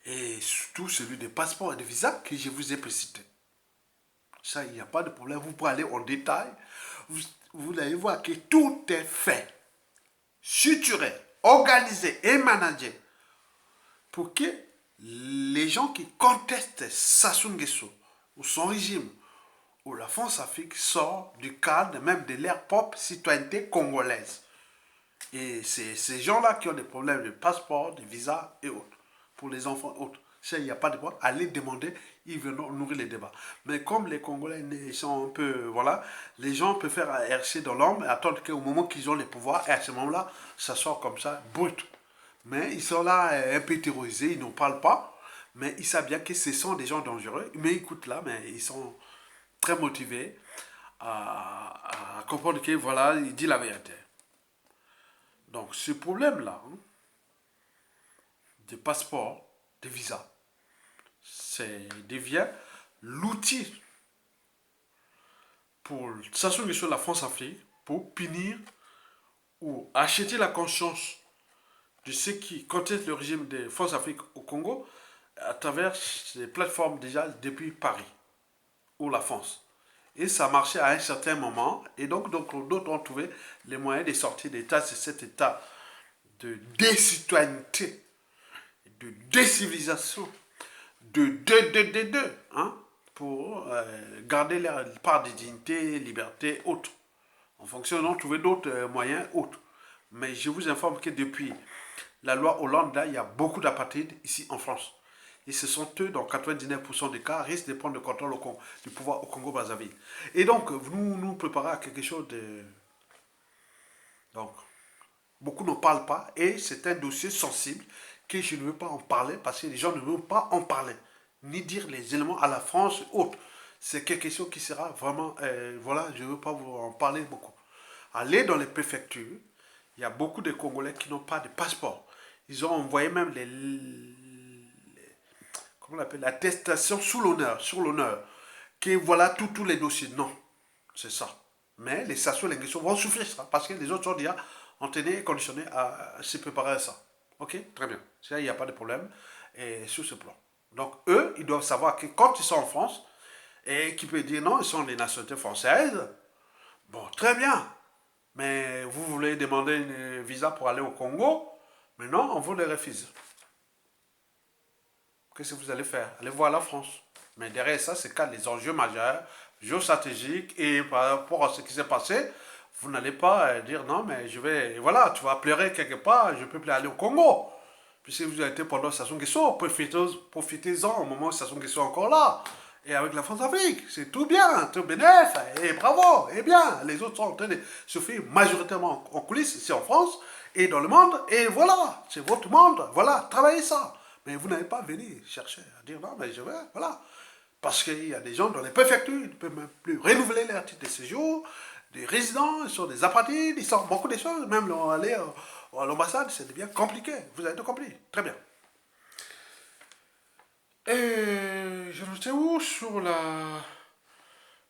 est surtout celui des passeports et des visas que je vous ai précité. Ça, il n'y a pas de problème. Vous pouvez aller en détail. Vous allez voir que tout est fait, suturé, organisé et managé pour que les gens qui contestent Sassou Nguesso ou son régime ou la France-Afrique sortent du cadre même de leur propre citoyenneté congolaise. Et c'est ces gens-là qui ont des problèmes de passeport, de visa et autres, pour les enfants et autres. Ça, il n'y a pas de problème. Allez demander, ils vont nourrir les débats. Mais comme les Congolais sont un peu, voilà, les gens peuvent faire RC dans l'ombre et attendre qu'au moment qu'ils ont les pouvoirs, et à ce moment-là, ça sort comme ça, brut. Mais ils sont là un peu terrorisés, ils n'en parlent pas, mais ils savent bien que ce sont des gens dangereux. Mais écoute là, mais ils sont très motivés à comprendre que voilà, il dit la vérité. Donc ce problème-là, hein, des passeports, des visas, devient l'outil pour s'assurer sur la France-Afrique pour punir ou acheter la conscience de ceux qui contestent le régime de France-Afrique au Congo à travers les plateformes déjà depuis Paris ou la France. Et ça marchait à un certain moment. Et donc d'autres ont trouvé les moyens de sortir de cet état de décitoyenneté, de décivilisation, de, hein, pour garder leur part de dignité, liberté, autres. En fonction, on trouver d'autres moyens autres. Mais je vous informe que depuis la loi Hollande, là, il y a beaucoup d'apatrides ici en France. Et ce sont eux, dans 99% des cas, risquent de prendre le contrôle du pouvoir au Congo-Brazzaville. Et donc, nous préparons à quelque chose de... Donc, beaucoup n'en parlent pas et c'est un dossier sensible que je ne veux pas en parler parce que les gens ne veulent pas en parler, ni dire les éléments à la France ou autres. C'est quelque chose qui sera vraiment... voilà, je ne veux pas vous en parler beaucoup. Allez dans les préfectures, il y a beaucoup de Congolais qui n'ont pas de passeport. Ils ont envoyé même comment on appelle, l'attestation sous l'honneur, sur l'honneur, que voilà tous les dossiers. Non, c'est ça. Mais les Sassou et les Nguesso vont souffrir ça, parce que les autres sont déjà entraînés et conditionnés à se préparer à ça. Ok, très bien. Ça, il n'y a pas de problème et sur ce plan. Donc, eux, ils doivent savoir que quand ils sont en France, et qu'ils peuvent dire non, ils sont des nationalités françaises, bon, très bien. Mais vous voulez demander un visa pour aller au Congo, mais non, on vous le refuse. Qu'est-ce que vous allez faire? Allez voir la France. Mais derrière ça, c'est quand les enjeux majeurs, géostratégiques, et par rapport à ce qui s'est passé, vous n'allez pas dire non, mais je vais, voilà, tu vas pleurer quelque part, je peux plus aller au Congo. Puisque vous avez été pendant Sassou Nguesso, profitez-en au moment où Sassou Nguesso est encore là. Et avec la France-Afrique, c'est tout bien, tout bénéf, et bravo, et bien. Les autres sont en train de souffrir majoritairement en coulisses, ici en France, et dans le monde, et voilà, c'est votre monde, voilà, travaillez ça. Mais vous n'allez pas venir chercher à dire non, mais je vais, voilà. Parce qu'il y a des gens dans les préfectures, ils ne peuvent même plus renouveler leur titre de séjour, des résidents, ils sont des apatrides, ils sont beaucoup de choses, même aller à l'ambassade, c'est devient compliqué. Vous avez tout compris, très bien. Et je sais où sur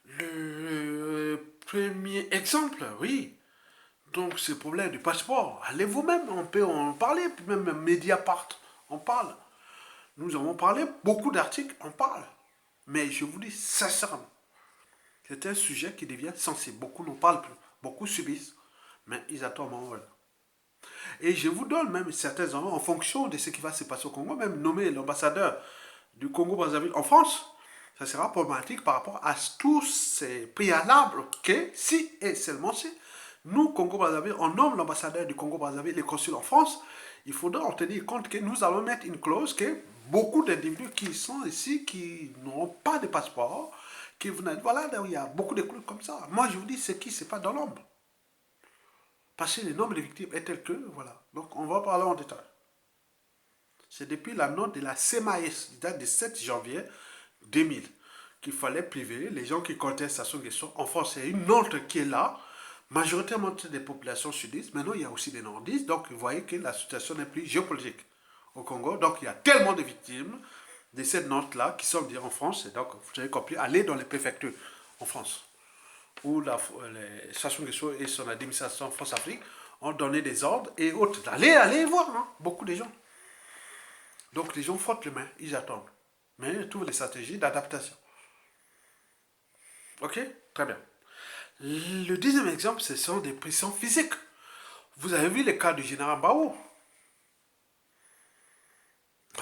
le premier exemple, oui. Donc, ce problème du passeport, allez vous-même, on peut en parler, puis même Mediapart, on parle. Nous avons parlé, beaucoup d'articles en parlent. Mais je vous dis sincèrement, c'est un sujet qui devient sensible. Beaucoup n'en parlent plus, beaucoup subissent, mais ils attendent mon rôle. Et je vous donne même certains endroits en fonction de ce qui va se passer au Congo, même nommer l'ambassadeur du Congo-Brazzaville en France, ça sera problématique par rapport à tous ces préalables que si et seulement si nous, Congo-Brazzaville, on nomme l'ambassadeur du Congo-Brazzaville, les consuls en France, il faudra en tenir compte que nous allons mettre une clause que beaucoup d'individus qui sont ici, qui n'auront pas de passeport, qui venaient, voilà, il y a beaucoup de clauses comme ça. Moi, je vous dis, c'est qui, c'est pas dans l'ombre. Parce que le nombre de victimes est tel que, voilà. Donc, on va parler en détail. C'est depuis la note de la CMAS, qui date du 7 janvier 2000, qu'il fallait priver les gens qui contestent Sassou Nguesso. En France, il y a une note qui est là majoritairement des populations sudistes. Maintenant, il y a aussi des nordistes. Donc, vous voyez que la situation n'est plus géopolitique au Congo. Donc, il y a tellement de victimes de cette note-là qui sont dire en France. Et donc, vous avez compris, aller dans les préfectures en France, où Sassou Nguesso et son administration France-Afrique ont donné des ordres et autres. Allez voir, hein, beaucoup de gens. Donc, les gens frottent les mains, ils attendent. Mais ils trouvent les stratégies d'adaptation. Ok? Très bien. Le deuxième exemple, ce sont des pressions physiques. Vous avez vu le cas du général Bao.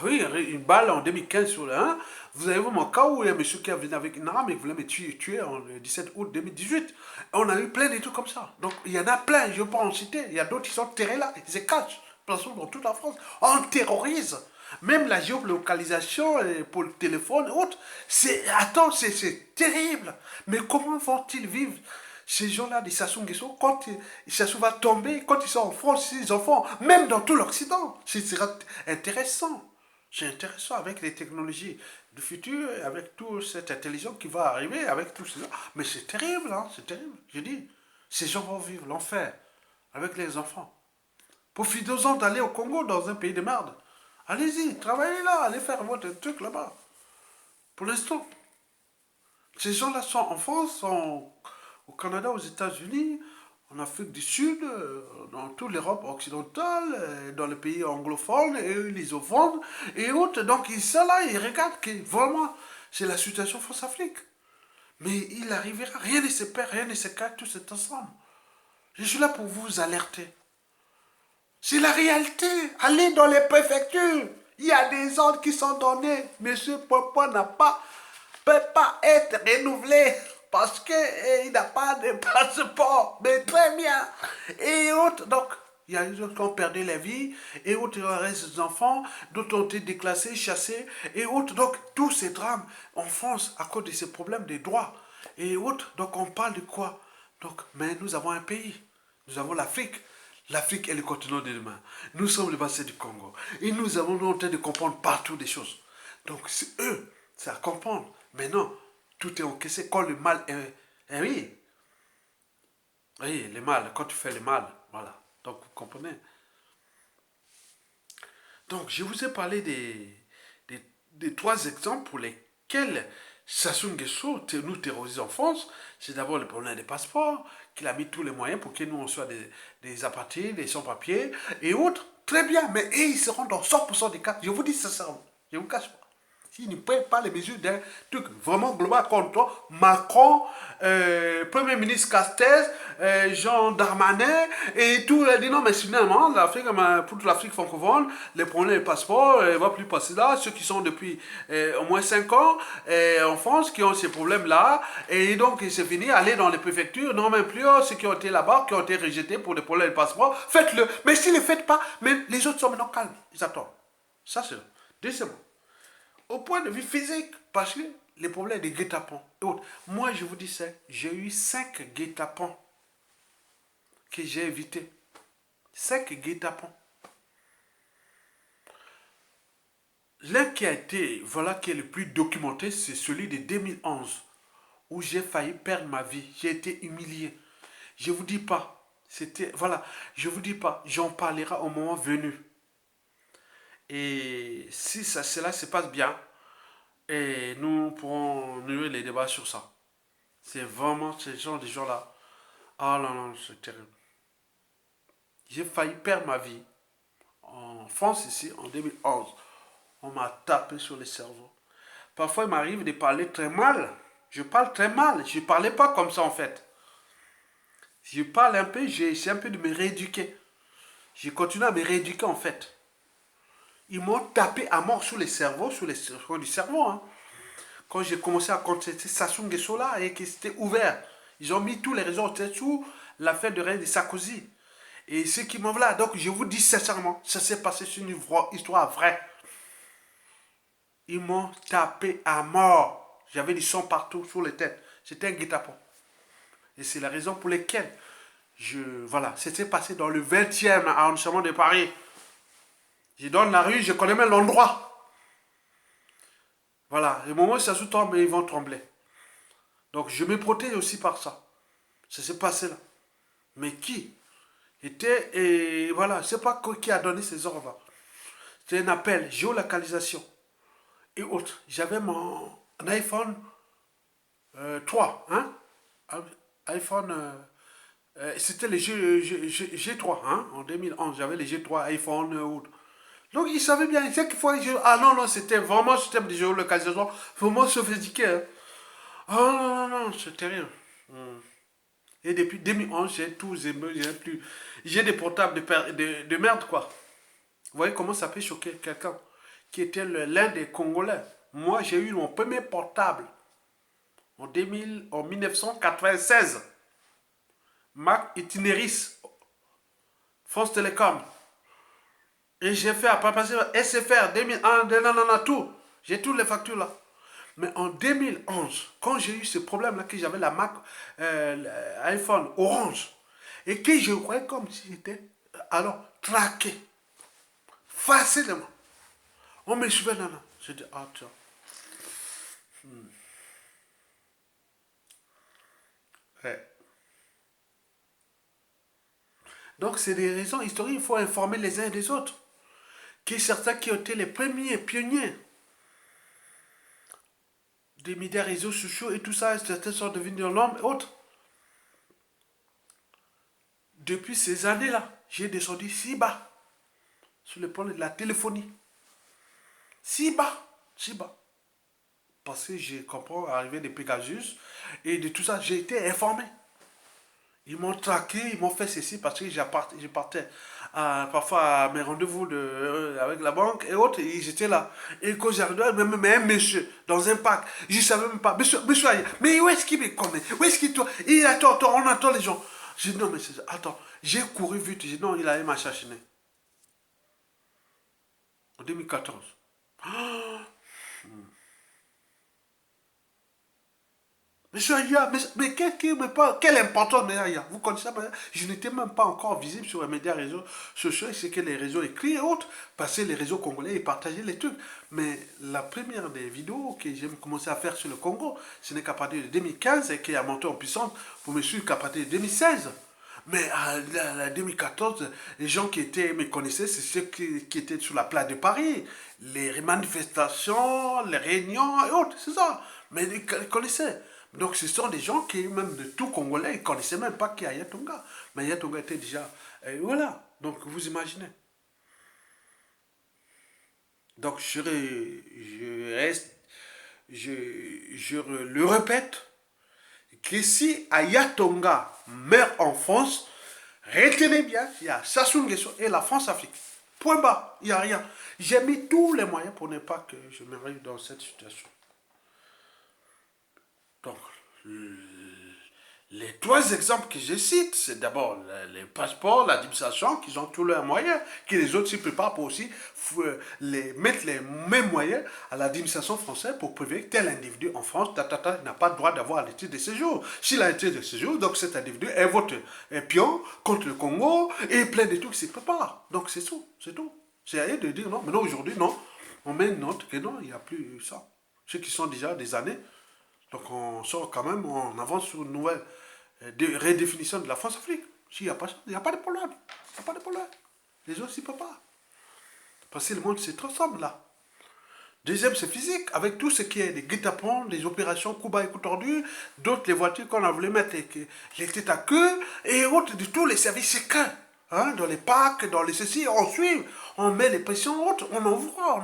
Oui, une balle en 2015 sur le 1. Vous avez vu mon cas où il y a un monsieur qui est venu avec une arme et voulait me tuer en 17 août 2018. On a eu plein de trucs comme ça. Donc il y en a plein, je ne vais pas en citer. Il y a d'autres qui sont terrés là, ils se cachent. Partout dans toute la France. On terrorise. Même la géolocalisation pour le téléphone et autres. Attends, c'est terrible. Mais comment vont-ils vivre ces gens-là des Sassou Nguesso, quand Sassou va tomber, quand ils sont en France, ces enfants, même dans tout l'Occident, ce sera intéressant. C'est intéressant avec les technologies du futur, avec toute cette intelligence qui va arriver, avec tout cela. Mais c'est terrible, hein, c'est terrible. Je dis, ces gens vont vivre l'enfer avec les enfants. Profitez-en d'aller au Congo, dans un pays de merde. Allez-y, travaillez là, allez faire votre truc là-bas. Pour l'instant, ces gens-là sont en France, sont au Canada, aux États-Unis, en Afrique du Sud, dans toute l'Europe occidentale, dans les pays anglophones, et eux, ils vendent, et autres. Donc, ils sont là, ils regardent que vraiment, c'est la situation France-Afrique. Mais il arrivera, rien ne se perd, rien ne se casse, tout c'est ensemble. Je suis là pour vous alerter. C'est la réalité. Allez dans les préfectures. Il y a des ordres qui sont donnés. Monsieur Popo peut pas être renouvelé parce qu'il n'a pas de passeport. Mais très bien. Et autres, donc, il y a des autres qui ont perdu la vie, et autres, il reste des enfants, d'autres ont été déclassés, chassés, et autres. Donc, tous ces drames en France à cause de ces problèmes des droits, et autres. Donc, on parle de quoi? Donc, mais nous avons un pays. Nous avons l'Afrique. L'Afrique est le continent de demain. Nous sommes le bassin du Congo. Et nous avons en train de comprendre partout des choses. Donc, c'est eux, c'est à comprendre. Mais non, tout est encaissé quand le mal est. Eh oui, oui, le mal, quand tu fais le mal, voilà. Donc, vous comprenez. Donc, je vous ai parlé des trois exemples pour lesquels Sassou Nguesso nous terrorise en France. C'est d'abord le problème des passeports, qu'il a mis tous les moyens pour que nous on soit des apatrides, des sans-papiers et autres. Très bien, mais ils seront dans 100% des cas. Je vous dis sincèrement, je ne vous cache pas. S'ils ne prennent pas les mesures d'un truc vraiment global contre toi, Macron, Premier ministre Castex, Jean Darmanin, et tout, dit non, mais finalement, l'Afrique, pour toute l'Afrique francophone, les problèmes des passeports ne vont plus passer là. Ceux qui sont depuis au moins 5 ans en France, qui ont ces problèmes-là, et donc c'est fini, aller dans les préfectures, non, même plus, ceux qui ont été là-bas, qui ont été rejetés pour des problèmes de passeport, faites-le. Mais s'ils ne le faites pas, même les autres sont maintenant calmes, ils attendent. Ça, c'est deuxièmement. Au point de vue physique, parce que les problèmes des guet-apens et autres. Moi, je vous dis ça, j'ai eu 5 guet-apens que j'ai évités. 5 guet-apens. L'un qui a été, voilà, qui est le plus documenté, c'est celui de 2011, où j'ai failli perdre ma vie. J'ai été humilié. Je vous dis pas, c'était, voilà, je vous dis pas, j'en parlerai au moment venu. Et si cela se passe bien, et nous pourrons nouer les débats sur ça. C'est vraiment ce genre de gens-là. Ah non, non, c'est terrible. J'ai failli perdre ma vie en France ici en 2011. On m'a tapé sur le cerveau. Parfois, il m'arrive de parler très mal. Je parle très mal. Je ne parlais pas comme ça en fait. Je parle un peu, j'ai essayé un peu de me rééduquer. J'ai continué à me rééduquer en fait. Ils m'ont tapé à mort sur les cerveaux, sur les cerveaux du cerveau. Hein. Quand j'ai commencé à contester Sassou Nguesso là et que c'était ouvert. Ils ont mis tous les réseaux sous l'affaire de Reine de Sarkozy. Et ce qui m'en là, donc je vous dis sincèrement, ça s'est passé sur une histoire vraie. Ils m'ont tapé à mort. J'avais du sang partout sur les têtes. C'était un guet-apens. Et c'est la raison pour laquelle voilà, c'était passé dans le 20e arrondissement de Paris. Je donne la rue, je connais même l'endroit. Voilà, le moment où ça se tombe, ils vont trembler. Donc je me protège aussi par ça. Ça s'est passé là. Mais qui était, et voilà, je ne sais pas qui a donné ces ordres-là. C'était un appel, géolocalisation et autres. J'avais mon iPhone 3, hein? iPhone, c'était les G3, hein? En 2011, j'avais les G3 iPhone autres. Donc ils savaient bien, chaque fois, ah non, non, c'était vraiment un système de géolocalisation vraiment sophistiqué. Hein. Ah non, non, non, c'était rien. Et depuis 2011, j'ai tout, j'ai des portables de merde, quoi. Vous voyez comment ça peut choquer quelqu'un qui était l'un des Congolais. Moi, j'ai eu mon premier portable en 1996. Mac Itineris, France Télécom. Et j'ai fait à passer SFR 2001, non, non, non, tout. J'ai toutes les factures là. Mais en 2011, quand j'ai eu ce problème-là, que j'avais la Mac, iPhone orange, et que je croyais comme si j'étais, alors, traqué, facilement. On me suivait, non, non. J'ai dit, ah, tiens. Ouais. Donc, c'est des raisons historiques, il faut informer les uns des autres. Que certains qui ont été les premiers pionniers des médias, réseaux sociaux et tout ça, certains sont devenus l'homme et autres. Depuis ces années-là, j'ai descendu si bas sur le plan de la téléphonie. Si bas, si bas. Parce que je comprends, arrivé de Pegasus et de tout ça, j'ai été informé. Ils m'ont traqué, ils m'ont fait ceci parce que je partais parfois à mes rendez-vous avec la banque et autres, et j'étais là. Et quand j'arrivais, même un monsieur dans un parc, je ne savais même pas, monsieur, mais où est-ce qu'il me connaît? Où est-ce qu'il toi? Il attend, attends, on attend les gens. J'ai dit non, mais attends, j'ai couru vite, j'ai dit non, il allait m'assassiner. En 2014. Monsieur Aya, mais quelle importance, mais Aya, vous connaissez pas, je n'étais même pas encore visible sur les médias réseaux sociaux, c'est que les réseaux écrits et autres, passaient les réseaux congolais et partageaient les trucs. Mais la première des vidéos que j'ai commencé à faire sur le Congo, ce n'est qu'à partir de 2015 et qui a monté en puissance pour me suivre qu'à partir de 2016. Mais en 2014, les gens qui me connaissaient, c'est ceux qui étaient sur la place de Paris. Les manifestations, les réunions et autres, c'est ça. Mais ils connaissaient. Donc ce sont des gens qui, même de tout Congolais, ils ne connaissaient même pas qui est Ayatonga. Mais Ayatonga était déjà... voilà. Donc vous imaginez. Donc je, je le répète, que si Ayatonga meurt en France, retenez bien, il y a Sassou Nguesso et la France-Afrique. Point bas, il n'y a rien. J'ai mis tous les moyens pour ne pas que je m'arrive dans cette situation. Donc, les trois exemples que je cite, c'est d'abord les passeports, l'administration, qui ont tous leurs moyens, que les autres s'y préparent pour aussi mettre les mêmes moyens à l'administration française pour prouver que tel individu en France n'a pas le droit d'avoir le titre de séjour. S'il a un titre de séjour, donc cet individu est votre pion contre le Congo et plein de trucs qui s'y préparent. Donc c'est tout, c'est tout. C'est à eux de dire non, mais non, aujourd'hui, non. On met une note que non, il n'y a plus ça. Ceux qui sont déjà des années, donc on sort quand même, on avance sur une nouvelle redéfinition de la France-Afrique. S'il n'y a pas ça, il n'y a pas de problème. Il n'y a pas de problème. Les autres, ils ne peuvent pas. Parce que le monde se transforme là. Deuxième, c'est physique, avec tout ce qui est des guet-apens, des opérations Cuba et coup tordu, d'autres les voitures qu'on a voulu mettre, les têtes à queue, et autres de tous les services séquins. Hein, dans les parcs, dans les ceci, on suit, on met les pressions hautes, on en voit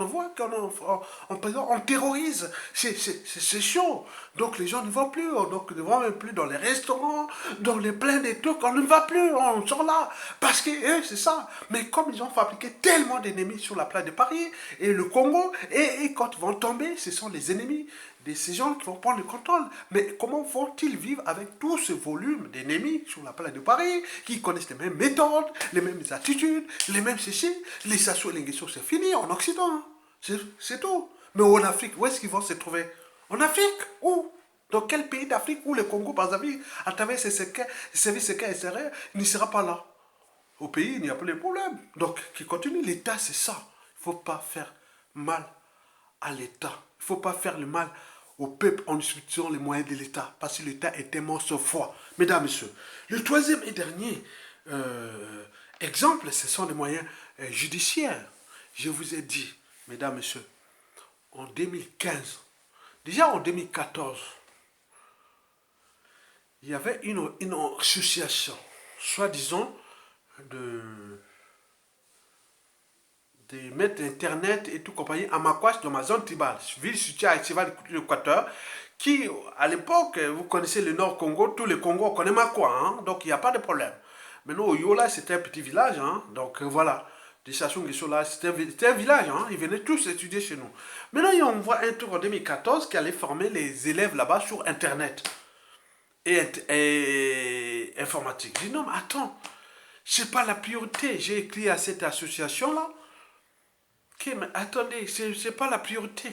on terrorise, c'est chaud. Donc les gens ne vont plus, donc ne vont même plus dans les restaurants, dans les pleins des trucs, on ne va plus, on sort là, parce que c'est ça. Mais comme ils ont fabriqué tellement d'ennemis sur la place de Paris et le Congo, et quand ils vont tomber, ce sont les ennemis de ces gens qui vont prendre le contrôle. Mais comment vont-ils vivre avec tout ce volume d'ennemis sur la place de Paris, qui connaissent les mêmes méthodes, les mêmes attitudes, les mêmes ceci, les Sassou et les Nguesso, c'est fini en Occident. Hein. C'est tout. Mais en Afrique, où est-ce qu'ils vont se trouver? En Afrique? Où? Dans quel pays d'Afrique où le Congo, par exemple, à travers ses services secrets et serrés, il ne sera pas là? Au pays, il n'y a pas de problème. Donc, qui continue, l'État, c'est ça. Il ne faut pas faire mal à l'État. Il ne faut pas faire le mal au peuple en utilisant les moyens de l'État, parce que l'État est tellement foi. Mesdames, Messieurs, le troisième et dernier exemple, ce sont les moyens judiciaires. Je vous ai dit, Mesdames, Messieurs, en 2015, déjà en 2014, il y avait une association, soi-disant, des maîtres d'internet et tout compagnie à Makwash dans ma zone tribale, ville située à Etival de l'Équateur, qui à l'époque, vous connaissez le Nord Congo, tous les Congos connaissent Makwa, hein, donc il n'y a pas de problème. Maintenant au Yola c'était un petit village, hein, donc voilà, des Sassou Nguesso là, c'était un village, hein, ils venaient tous étudier chez nous. Maintenant on voit un tour en 2014 qui allait former les élèves là-bas sur internet et informatique. Je dis non mais attends, c'est pas la priorité, j'ai écrit à cette association là. Ok, mais attendez, c'est pas la priorité.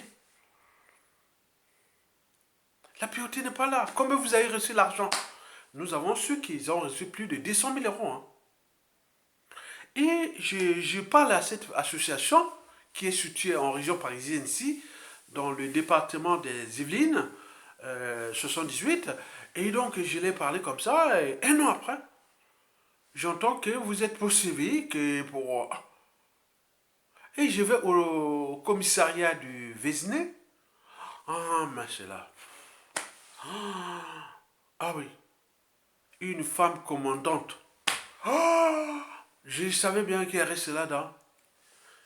La priorité n'est pas là. Combien vous avez reçu l'argent? Nous avons su qu'ils ont reçu plus de 200 000 euros. Hein. Et je parle à cette association qui est située en région parisienne ici, dans le département des Yvelines, 78. Et donc, je l'ai parlé comme ça. Et un an après, j'entends que vous êtes poursuivi, que pour... Et je vais au commissariat du Vésinet. Ah, mais c'est là. Ah oui, une femme commandante. Ah, je savais bien qu'elle restait là-dedans.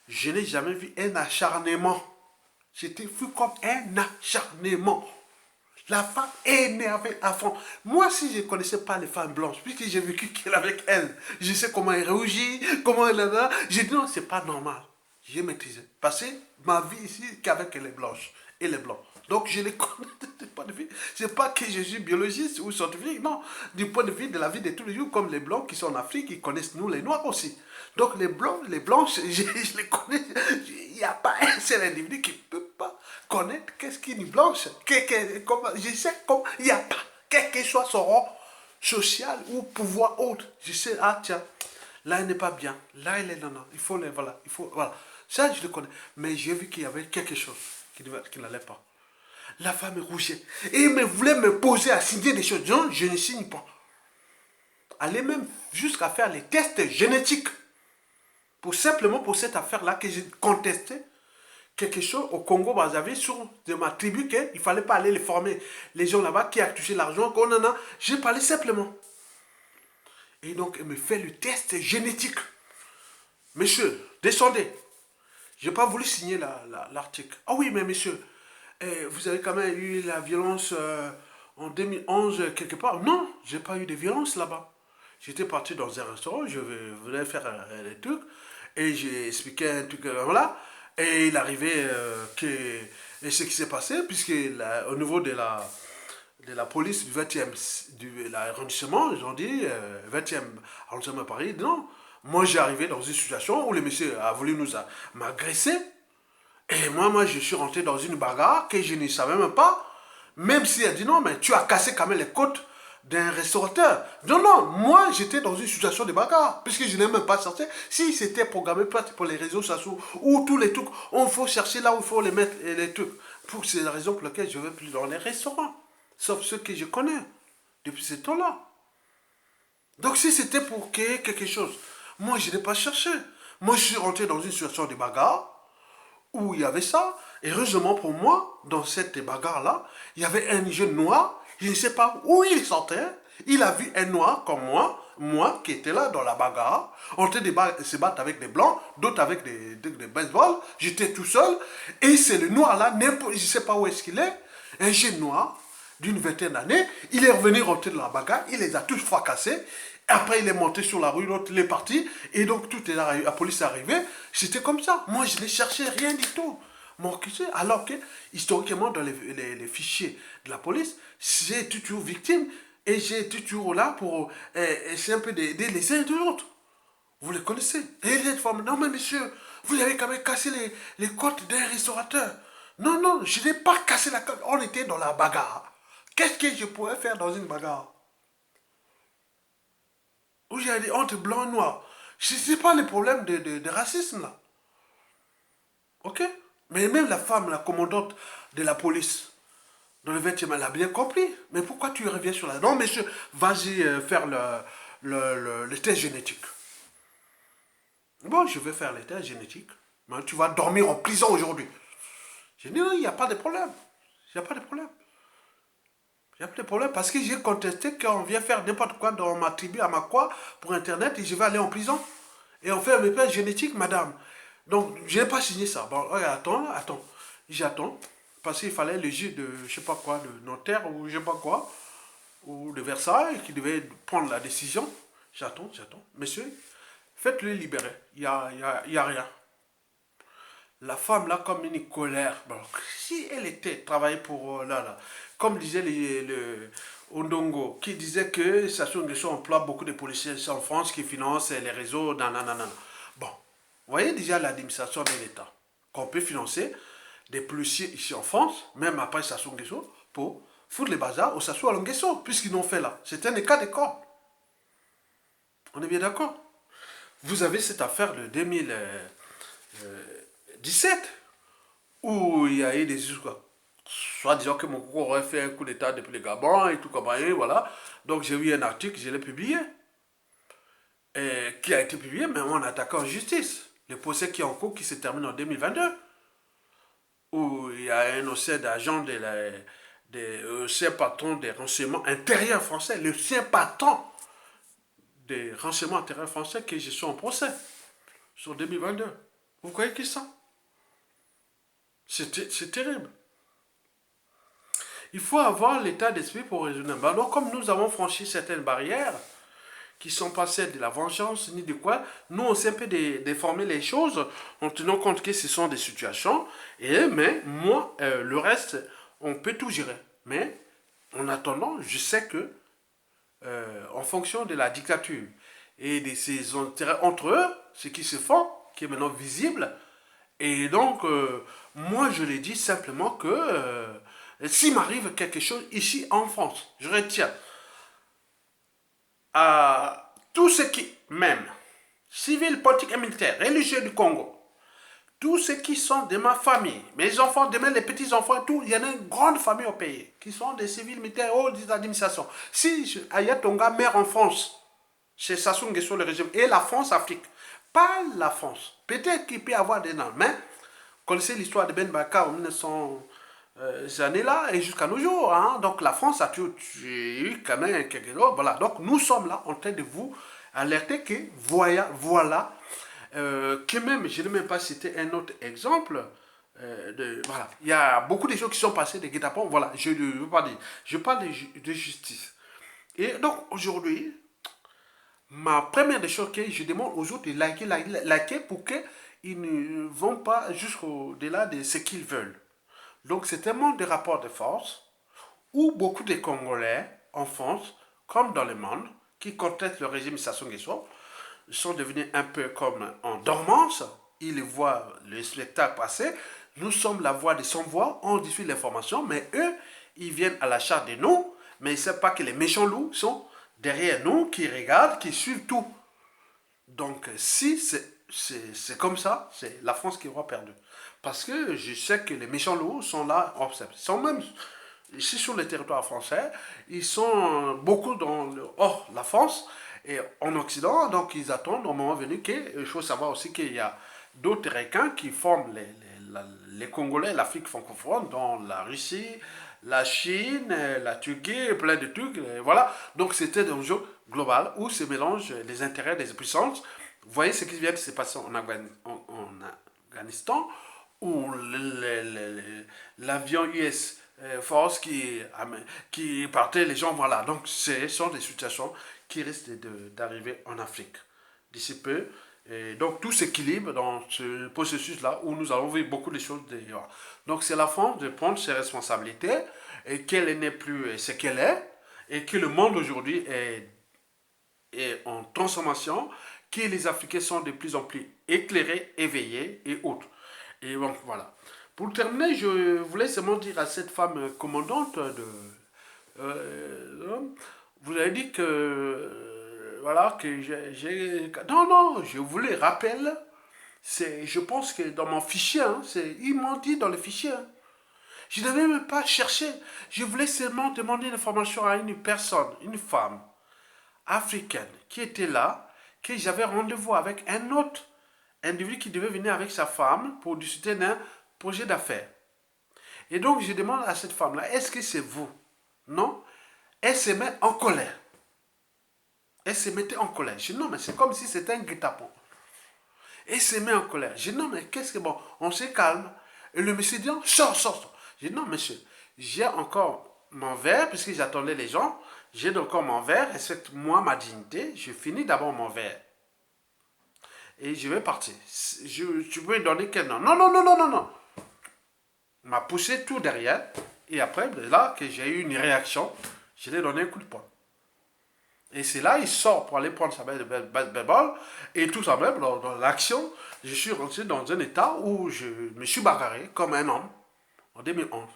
Je n'ai jamais vu un acharnement. J'étais vu comme un acharnement. La femme est énervée à fond. Moi, si je ne connaissais pas les femmes blanches, puisque j'ai vécu qu'elle avec elle, je sais comment elle réagit, comment elle est là. J'ai dit non, c'est pas normal. J'ai maîtrisé. Parce que ma vie ici, qu'avec les blanches et les blancs. Donc, je les connais du point de vue. C'est pas que je suis biologiste ou scientifique, non. Du point de vue de la vie de tous les jours, comme les blancs qui sont en Afrique, ils connaissent nous, les noirs aussi. Donc, les blancs, les blanches, je les connais. Il n'y a pas un seul individu qui ne peut pas connaître qu'est-ce qu'une blanche. Je sais comment. Il n'y a pas. Quel que soit son rang social ou pouvoir autre. Je sais, ah tiens, là, il n'est pas bien. Là, il est non, non. Il faut les, voilà. Il faut, voilà. Ça, je le connais. Mais j'ai vu qu'il y avait quelque chose qui n'allait pas. La femme rougeait. Et il me voulait me poser à signer des choses. Non, je ne signe pas. Allait même jusqu'à faire les tests génétiques. Simplement pour cette affaire-là que j'ai contesté quelque chose au Congo-Brazzaville sur de ma tribu qu'il ne fallait pas aller les former. Les gens là-bas qui a touché l'argent, qu'on en a. J'ai parlé simplement. Et donc, il me fait le test génétique. Monsieur, descendez. Je n'ai pas voulu signer l'article. Ah oui, mais monsieur, vous avez quand même eu la violence en 2011 quelque part. Non, j'ai pas eu de violence là-bas. J'étais parti dans un restaurant, je venais faire des trucs, et j'ai expliqué un truc, voilà. Et il arrivait que... Et ce qui s'est passé, puisque au niveau de la police du 20e de l'arrondissement, ils ont dit, 20e arrondissement à Paris, non. Moi, j'ai arrivé dans une situation où le monsieur a voulu m'agresser. Et moi, je suis rentré dans une bagarre que je ne savais même pas. Même s'il a dit non, mais tu as cassé quand même les côtes d'un restaurateur. Non, non, moi, j'étais dans une situation de bagarre. Puisque je n'ai même pas sorti. Si c'était programmé pour les réseaux sociaux ou tous les trucs, on faut chercher là où il faut les mettre, les trucs. C'est la raison pour laquelle je ne vais plus dans les restaurants. Sauf ceux que je connais depuis ce temps-là. Donc si c'était pour quelque chose, moi je n'ai pas cherché. Moi je suis rentré dans une situation de bagarre où il y avait ça. Et heureusement pour moi, dans cette bagarre-là, il y avait un jeune noir, je ne sais pas où il sortait. Il a vu un noir comme moi qui était là dans la bagarre, en train de se battre avec des blancs, d'autres avec des baseball. J'étais tout seul. Et c'est le noir là, je ne sais pas où est-ce qu'il est, un jeune noir d'une vingtaine d'années, il est revenu rentrer dans la bagarre, il les a tous fracassés. Après, il est monté sur la rue, l'autre, il est parti. Et donc, tout est là, la police est arrivée. C'était comme ça. Moi, je n'ai cherché rien du tout. Alors que, historiquement, dans les fichiers de la police, j'ai été toujours victime et j'ai été toujours là pour essayer un peu d'aider les uns et les autres. Vous les connaissez. Et les femmes, non mais monsieur, vous avez quand même cassé les côtes d'un restaurateur. Non, non, je n'ai pas cassé la côte. On était dans la bagarre. Qu'est-ce que je pourrais faire dans une bagarre? Où il y a des hontes blanc noir. Ce n'est pas le problème de racisme là. Ok? Mais même la femme, la commandante de la police, Dans le 20e, elle a bien compris. Mais pourquoi tu reviens sur la... Non, monsieur, vas-y faire le test génétique. Bon, je vais faire le test génétique. Mais tu vas dormir en prison aujourd'hui. J'ai dit, non, il n'y a pas de problème. Il n'y a pas de problème. Il n'y a pas de problème parce que j'ai contesté qu'on vient faire n'importe quoi dans ma tribu, à ma quoi, pour Internet, et je vais aller en prison. Et on fait le test génétique, madame. Donc, je n'ai pas signé ça. Bon, regarde, attends. J'attends. Parce qu'il fallait le juge de, je sais pas quoi, de notaire ou je sais pas quoi, ou de Versailles, qui devait prendre la décision. J'attends. Monsieur, faites-le libérer. Il y a rien. La femme, là, comme une colère. Bon, si elle était travaillée pour, là, comme disait le Ondongo, qui disait que Sassou Nguesso emploie beaucoup de policiers en France qui financent les réseaux, nanana. Bon, vous voyez déjà l'administration de l'État, qu'on peut financer des policiers ici en France, même après Sassou Nguesso, pour foutre les bazars au Sassou Nguesso, puisqu'ils l'ont fait là. C'est un cas d'école. On est bien d'accord. Vous avez cette affaire de 2017 où il y a eu des histoires. Soit disant que mon coco aurait fait un coup d'état depuis le Gabon et tout comme ça, voilà. Donc j'ai eu un article, je l'ai publié, et qui a été publié, mais on attaque en justice. Le procès qui est en cours, qui se termine en 2022, où il y a un ancien d'agent ancien patron des renseignements intérieurs français, le ancien patron des renseignements intérieurs français qui est sur en procès, sur 2022. Vous croyez qui ça? C'est terrible. Il faut avoir l'état d'esprit pour raisonner. Alors, comme nous avons franchi certaines barrières, qui sont pas celles de la vengeance ni de quoi, nous on sait un peu déformer les choses en tenant compte que ce sont des situations, mais moi, le reste, on peut tout gérer. Mais en attendant, je sais que en fonction de la dictature et de ses intérêts entre eux, ce qui se font, qui est maintenant visible, et donc, moi je l'ai dit simplement que s'il m'arrive quelque chose ici en France, je retiens à tous ceux qui m'aiment, civils, politiques et militaires, religieux du Congo, tous ceux qui sont de ma famille, mes enfants, demain les petits-enfants et tout, il y en a une grande famille au pays, qui sont des civils, militaires ou des administrations. Si Aya Tonga meurt en France, c'est Sassou Nguesso le régime, et la France Afrique, pas la France. Peut-être qu'il peut y avoir des noms, mais connaissez l'histoire de Ben Baka en 1900 années-là et jusqu'à nos jours. Hein. Donc la France a eu quand même quelque chose. Voilà. Donc nous sommes là en train de vous alerter que voilà que même, je ne vais même pas citer un autre exemple. Voilà. Il y a beaucoup de choses qui sont passées, des guet-apens. Voilà, je ne veux pas dire. Je parle de justice. Et donc aujourd'hui, ma première des choses que je demande aux autres de liker pour qu'ils ne vont pas jusqu'au-delà de ce qu'ils veulent. Donc c'est un monde de rapport de force où beaucoup de Congolais en France, comme dans le monde, qui contestent le régime Sassou Nguesso, sont devenus un peu comme en dormance. Ils voient le spectacle passer. Nous sommes la voix des sans-voix, on diffuse l'information, mais eux, ils viennent à la charge de nous, mais ils ne savent pas que les méchants loups sont derrière nous, qui regardent, qui suivent tout. Donc si c'est comme ça, c'est la France qui aura perdu. Parce que je sais que les méchants loups sont là, ils sont même ici sur le territoire français, ils sont beaucoup hors la France et en Occident, donc ils attendent au moment venu qu'il faut savoir aussi qu'il y a d'autres requins qui forment les Congolais, l'Afrique francophone, dans la Russie, la Chine, la Turquie, plein de trucs, voilà. Donc c'était un jeu global où se mélangent les intérêts des puissances. Vous voyez ce qui vient de se passer en Afghanistan, où l'avion US Force qui partait, les gens, voilà. Donc ce sont des situations qui risquent d'arriver en Afrique d'ici peu. Et donc tout s'équilibre dans ce processus-là où nous allons vivre beaucoup de choses d'ailleurs. Donc c'est la France de prendre ses responsabilités et qu'elle n'est plus ce qu'elle est et que le monde aujourd'hui est en transformation, que les Africains sont de plus en plus éclairés, éveillés et autres. Et donc voilà. Pour terminer, je voulais seulement dire à cette femme commandante vous avez dit que voilà que non, je vous les rappelle, je pense que dans mon fichier, ils m'ont dit dans le fichier, Je ne devais même pas chercher. Je voulais seulement demander une information à une personne, une femme africaine qui était là, que j'avais rendez-vous avec un autre individu qui devait venir avec sa femme pour discuter d'un projet d'affaires. Et donc je demande à cette femme-là, est-ce que c'est vous? Non. Elle se met en colère. Elle se mettait en colère. Je dis non, mais c'est comme si c'était un guet-apens. Elle se met en colère. Je dis non, mais qu'est-ce que bon, on se calme. Et le monsieur dit, sors, sors, sors. Je dis non, monsieur, j'ai encore mon verre, puisque j'attendais les gens. J'ai encore mon verre, respecte-moi ma dignité. Je finis d'abord mon verre. Et je vais partir. Tu peux me donner quel nom? Non, non, non, non, non, non. Il m'a poussé tout derrière. Et après, là, que j'ai eu une réaction, je lui ai donné un coup de poing. Et c'est là, il sort pour aller prendre sa balle de baseball. Et tout ça même, dans l'action, je suis rentré dans un état où je me suis bagarré comme un homme en 2011.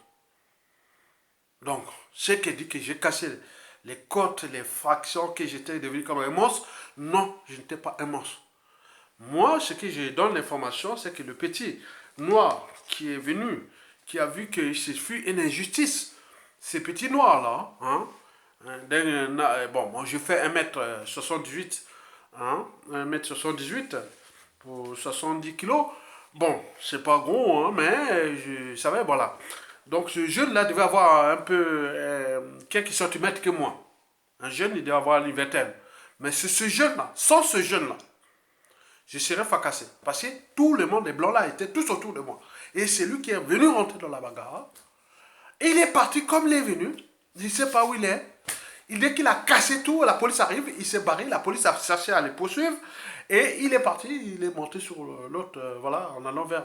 Donc, ce qui dit que j'ai cassé les côtes, les fractions, que j'étais devenu comme un monstre, non, je n'étais pas un monstre. Moi, ce que je donne l'information, c'est que le petit noir qui est venu, qui a vu que ce fut une injustice, ces petits noirs-là, hein, bon, moi je fais 1m78, hein, 1m78 pour 70 kilos. Bon, c'est pas gros, hein, mais je savais, voilà. Donc ce jeune-là devait avoir un peu quelques centimètres que moi. Un jeune, il devait avoir une vingtaine. Mais c'est ce jeune-là, sans ce jeune-là, je serais fracassé. Parce que tout le monde, les blancs là, étaient tous autour de moi. Et c'est lui qui est venu rentrer dans la bagarre. Et il est parti comme il est venu. Il ne sait pas où il est. Dès qu'il a cassé tout, la police arrive, il s'est barré, la police a cherché à le poursuivre. Et il est parti, il est monté sur l'autre, voilà, en allant vers...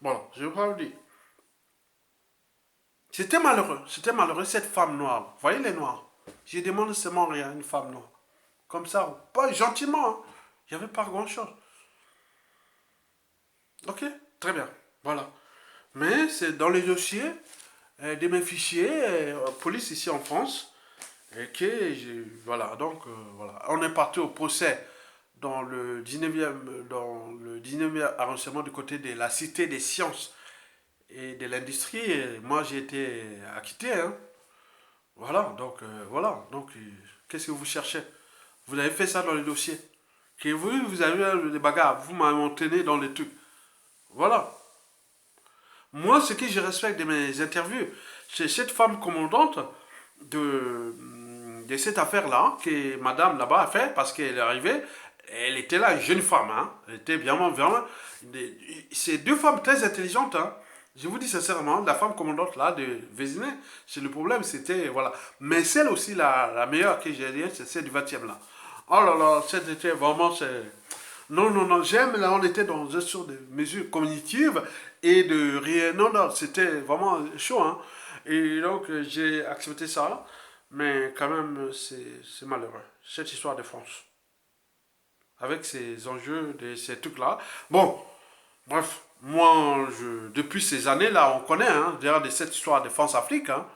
Voilà, je vais pas vous dire. C'était malheureux cette femme noire. Vous voyez les noirs? Je demande seulement rien à une femme noire. Comme ça, pas gentiment, hein. Il n'y avait pas grand-chose. Ok, très bien. Voilà. Mais c'est dans les dossiers de mes fichiers, police ici en France, et que voilà, donc voilà. On est parti au procès dans le 19e arrondissement du côté de la Cité des Sciences et de l'Industrie. Et moi, j'ai été acquitté, hein. Voilà, donc voilà. Donc, qu'est-ce que vous cherchez? Vous avez fait ça dans les dossiers. Que vous avez eu des bagarres, vous m'avez maintenu dans les trucs. Voilà. Moi, ce que je respecte de mes interviews, c'est cette femme commandante de, de cette affaire-là que madame là-bas a fait parce qu'elle est arrivée. Elle était là, une jeune femme. Hein. Elle était vraiment, vraiment. C'est deux femmes très intelligentes. Hein. Je vous dis sincèrement, la femme commandante là de Vésiné, c'est le problème, c'était. Voilà. Mais celle aussi, la meilleure que j'ai dit, c'est celle du 20e là. Oh là là, c'était vraiment. Non, non, non, j'aime, là, on était dans une sorte de mesures cognitives et de rien. Non, non, c'était vraiment chaud, hein. Et donc, j'ai accepté ça, mais quand même, c'est malheureux, cette histoire de France, avec ces enjeux, ces trucs-là. Bon, bref, moi, depuis ces années-là, on connaît, hein, derrière de cette histoire de France-Afrique, hein.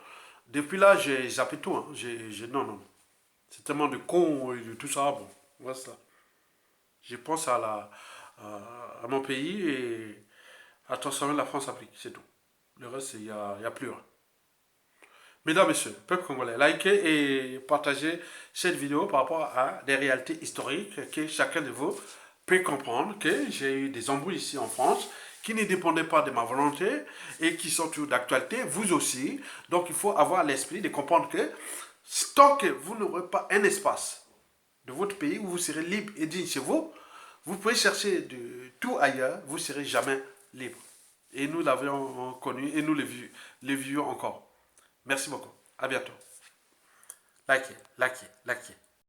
Depuis là, j'ai zappé tout, hein. Non, non, c'est tellement de cons et de tout ça, bon, voilà ça. Je pense à mon pays et à transformer la France-Afrique, c'est tout. Le reste, il y a plus rien. Mesdames, Messieurs, peuple congolais, likez et partagez cette vidéo par rapport à des réalités historiques que chacun de vous peut comprendre que j'ai eu des embrouilles ici en France qui ne dépendaient pas de ma volonté et qui sont toujours d'actualité, vous aussi. Donc il faut avoir l'esprit de comprendre que tant que vous n'aurez pas un espace de votre pays où vous serez libre et digne chez vous, vous pouvez chercher de tout ailleurs, vous ne serez jamais libre. Et nous l'avions connu et nous le vivons encore. Merci beaucoup. À bientôt. Likez, likez, likez.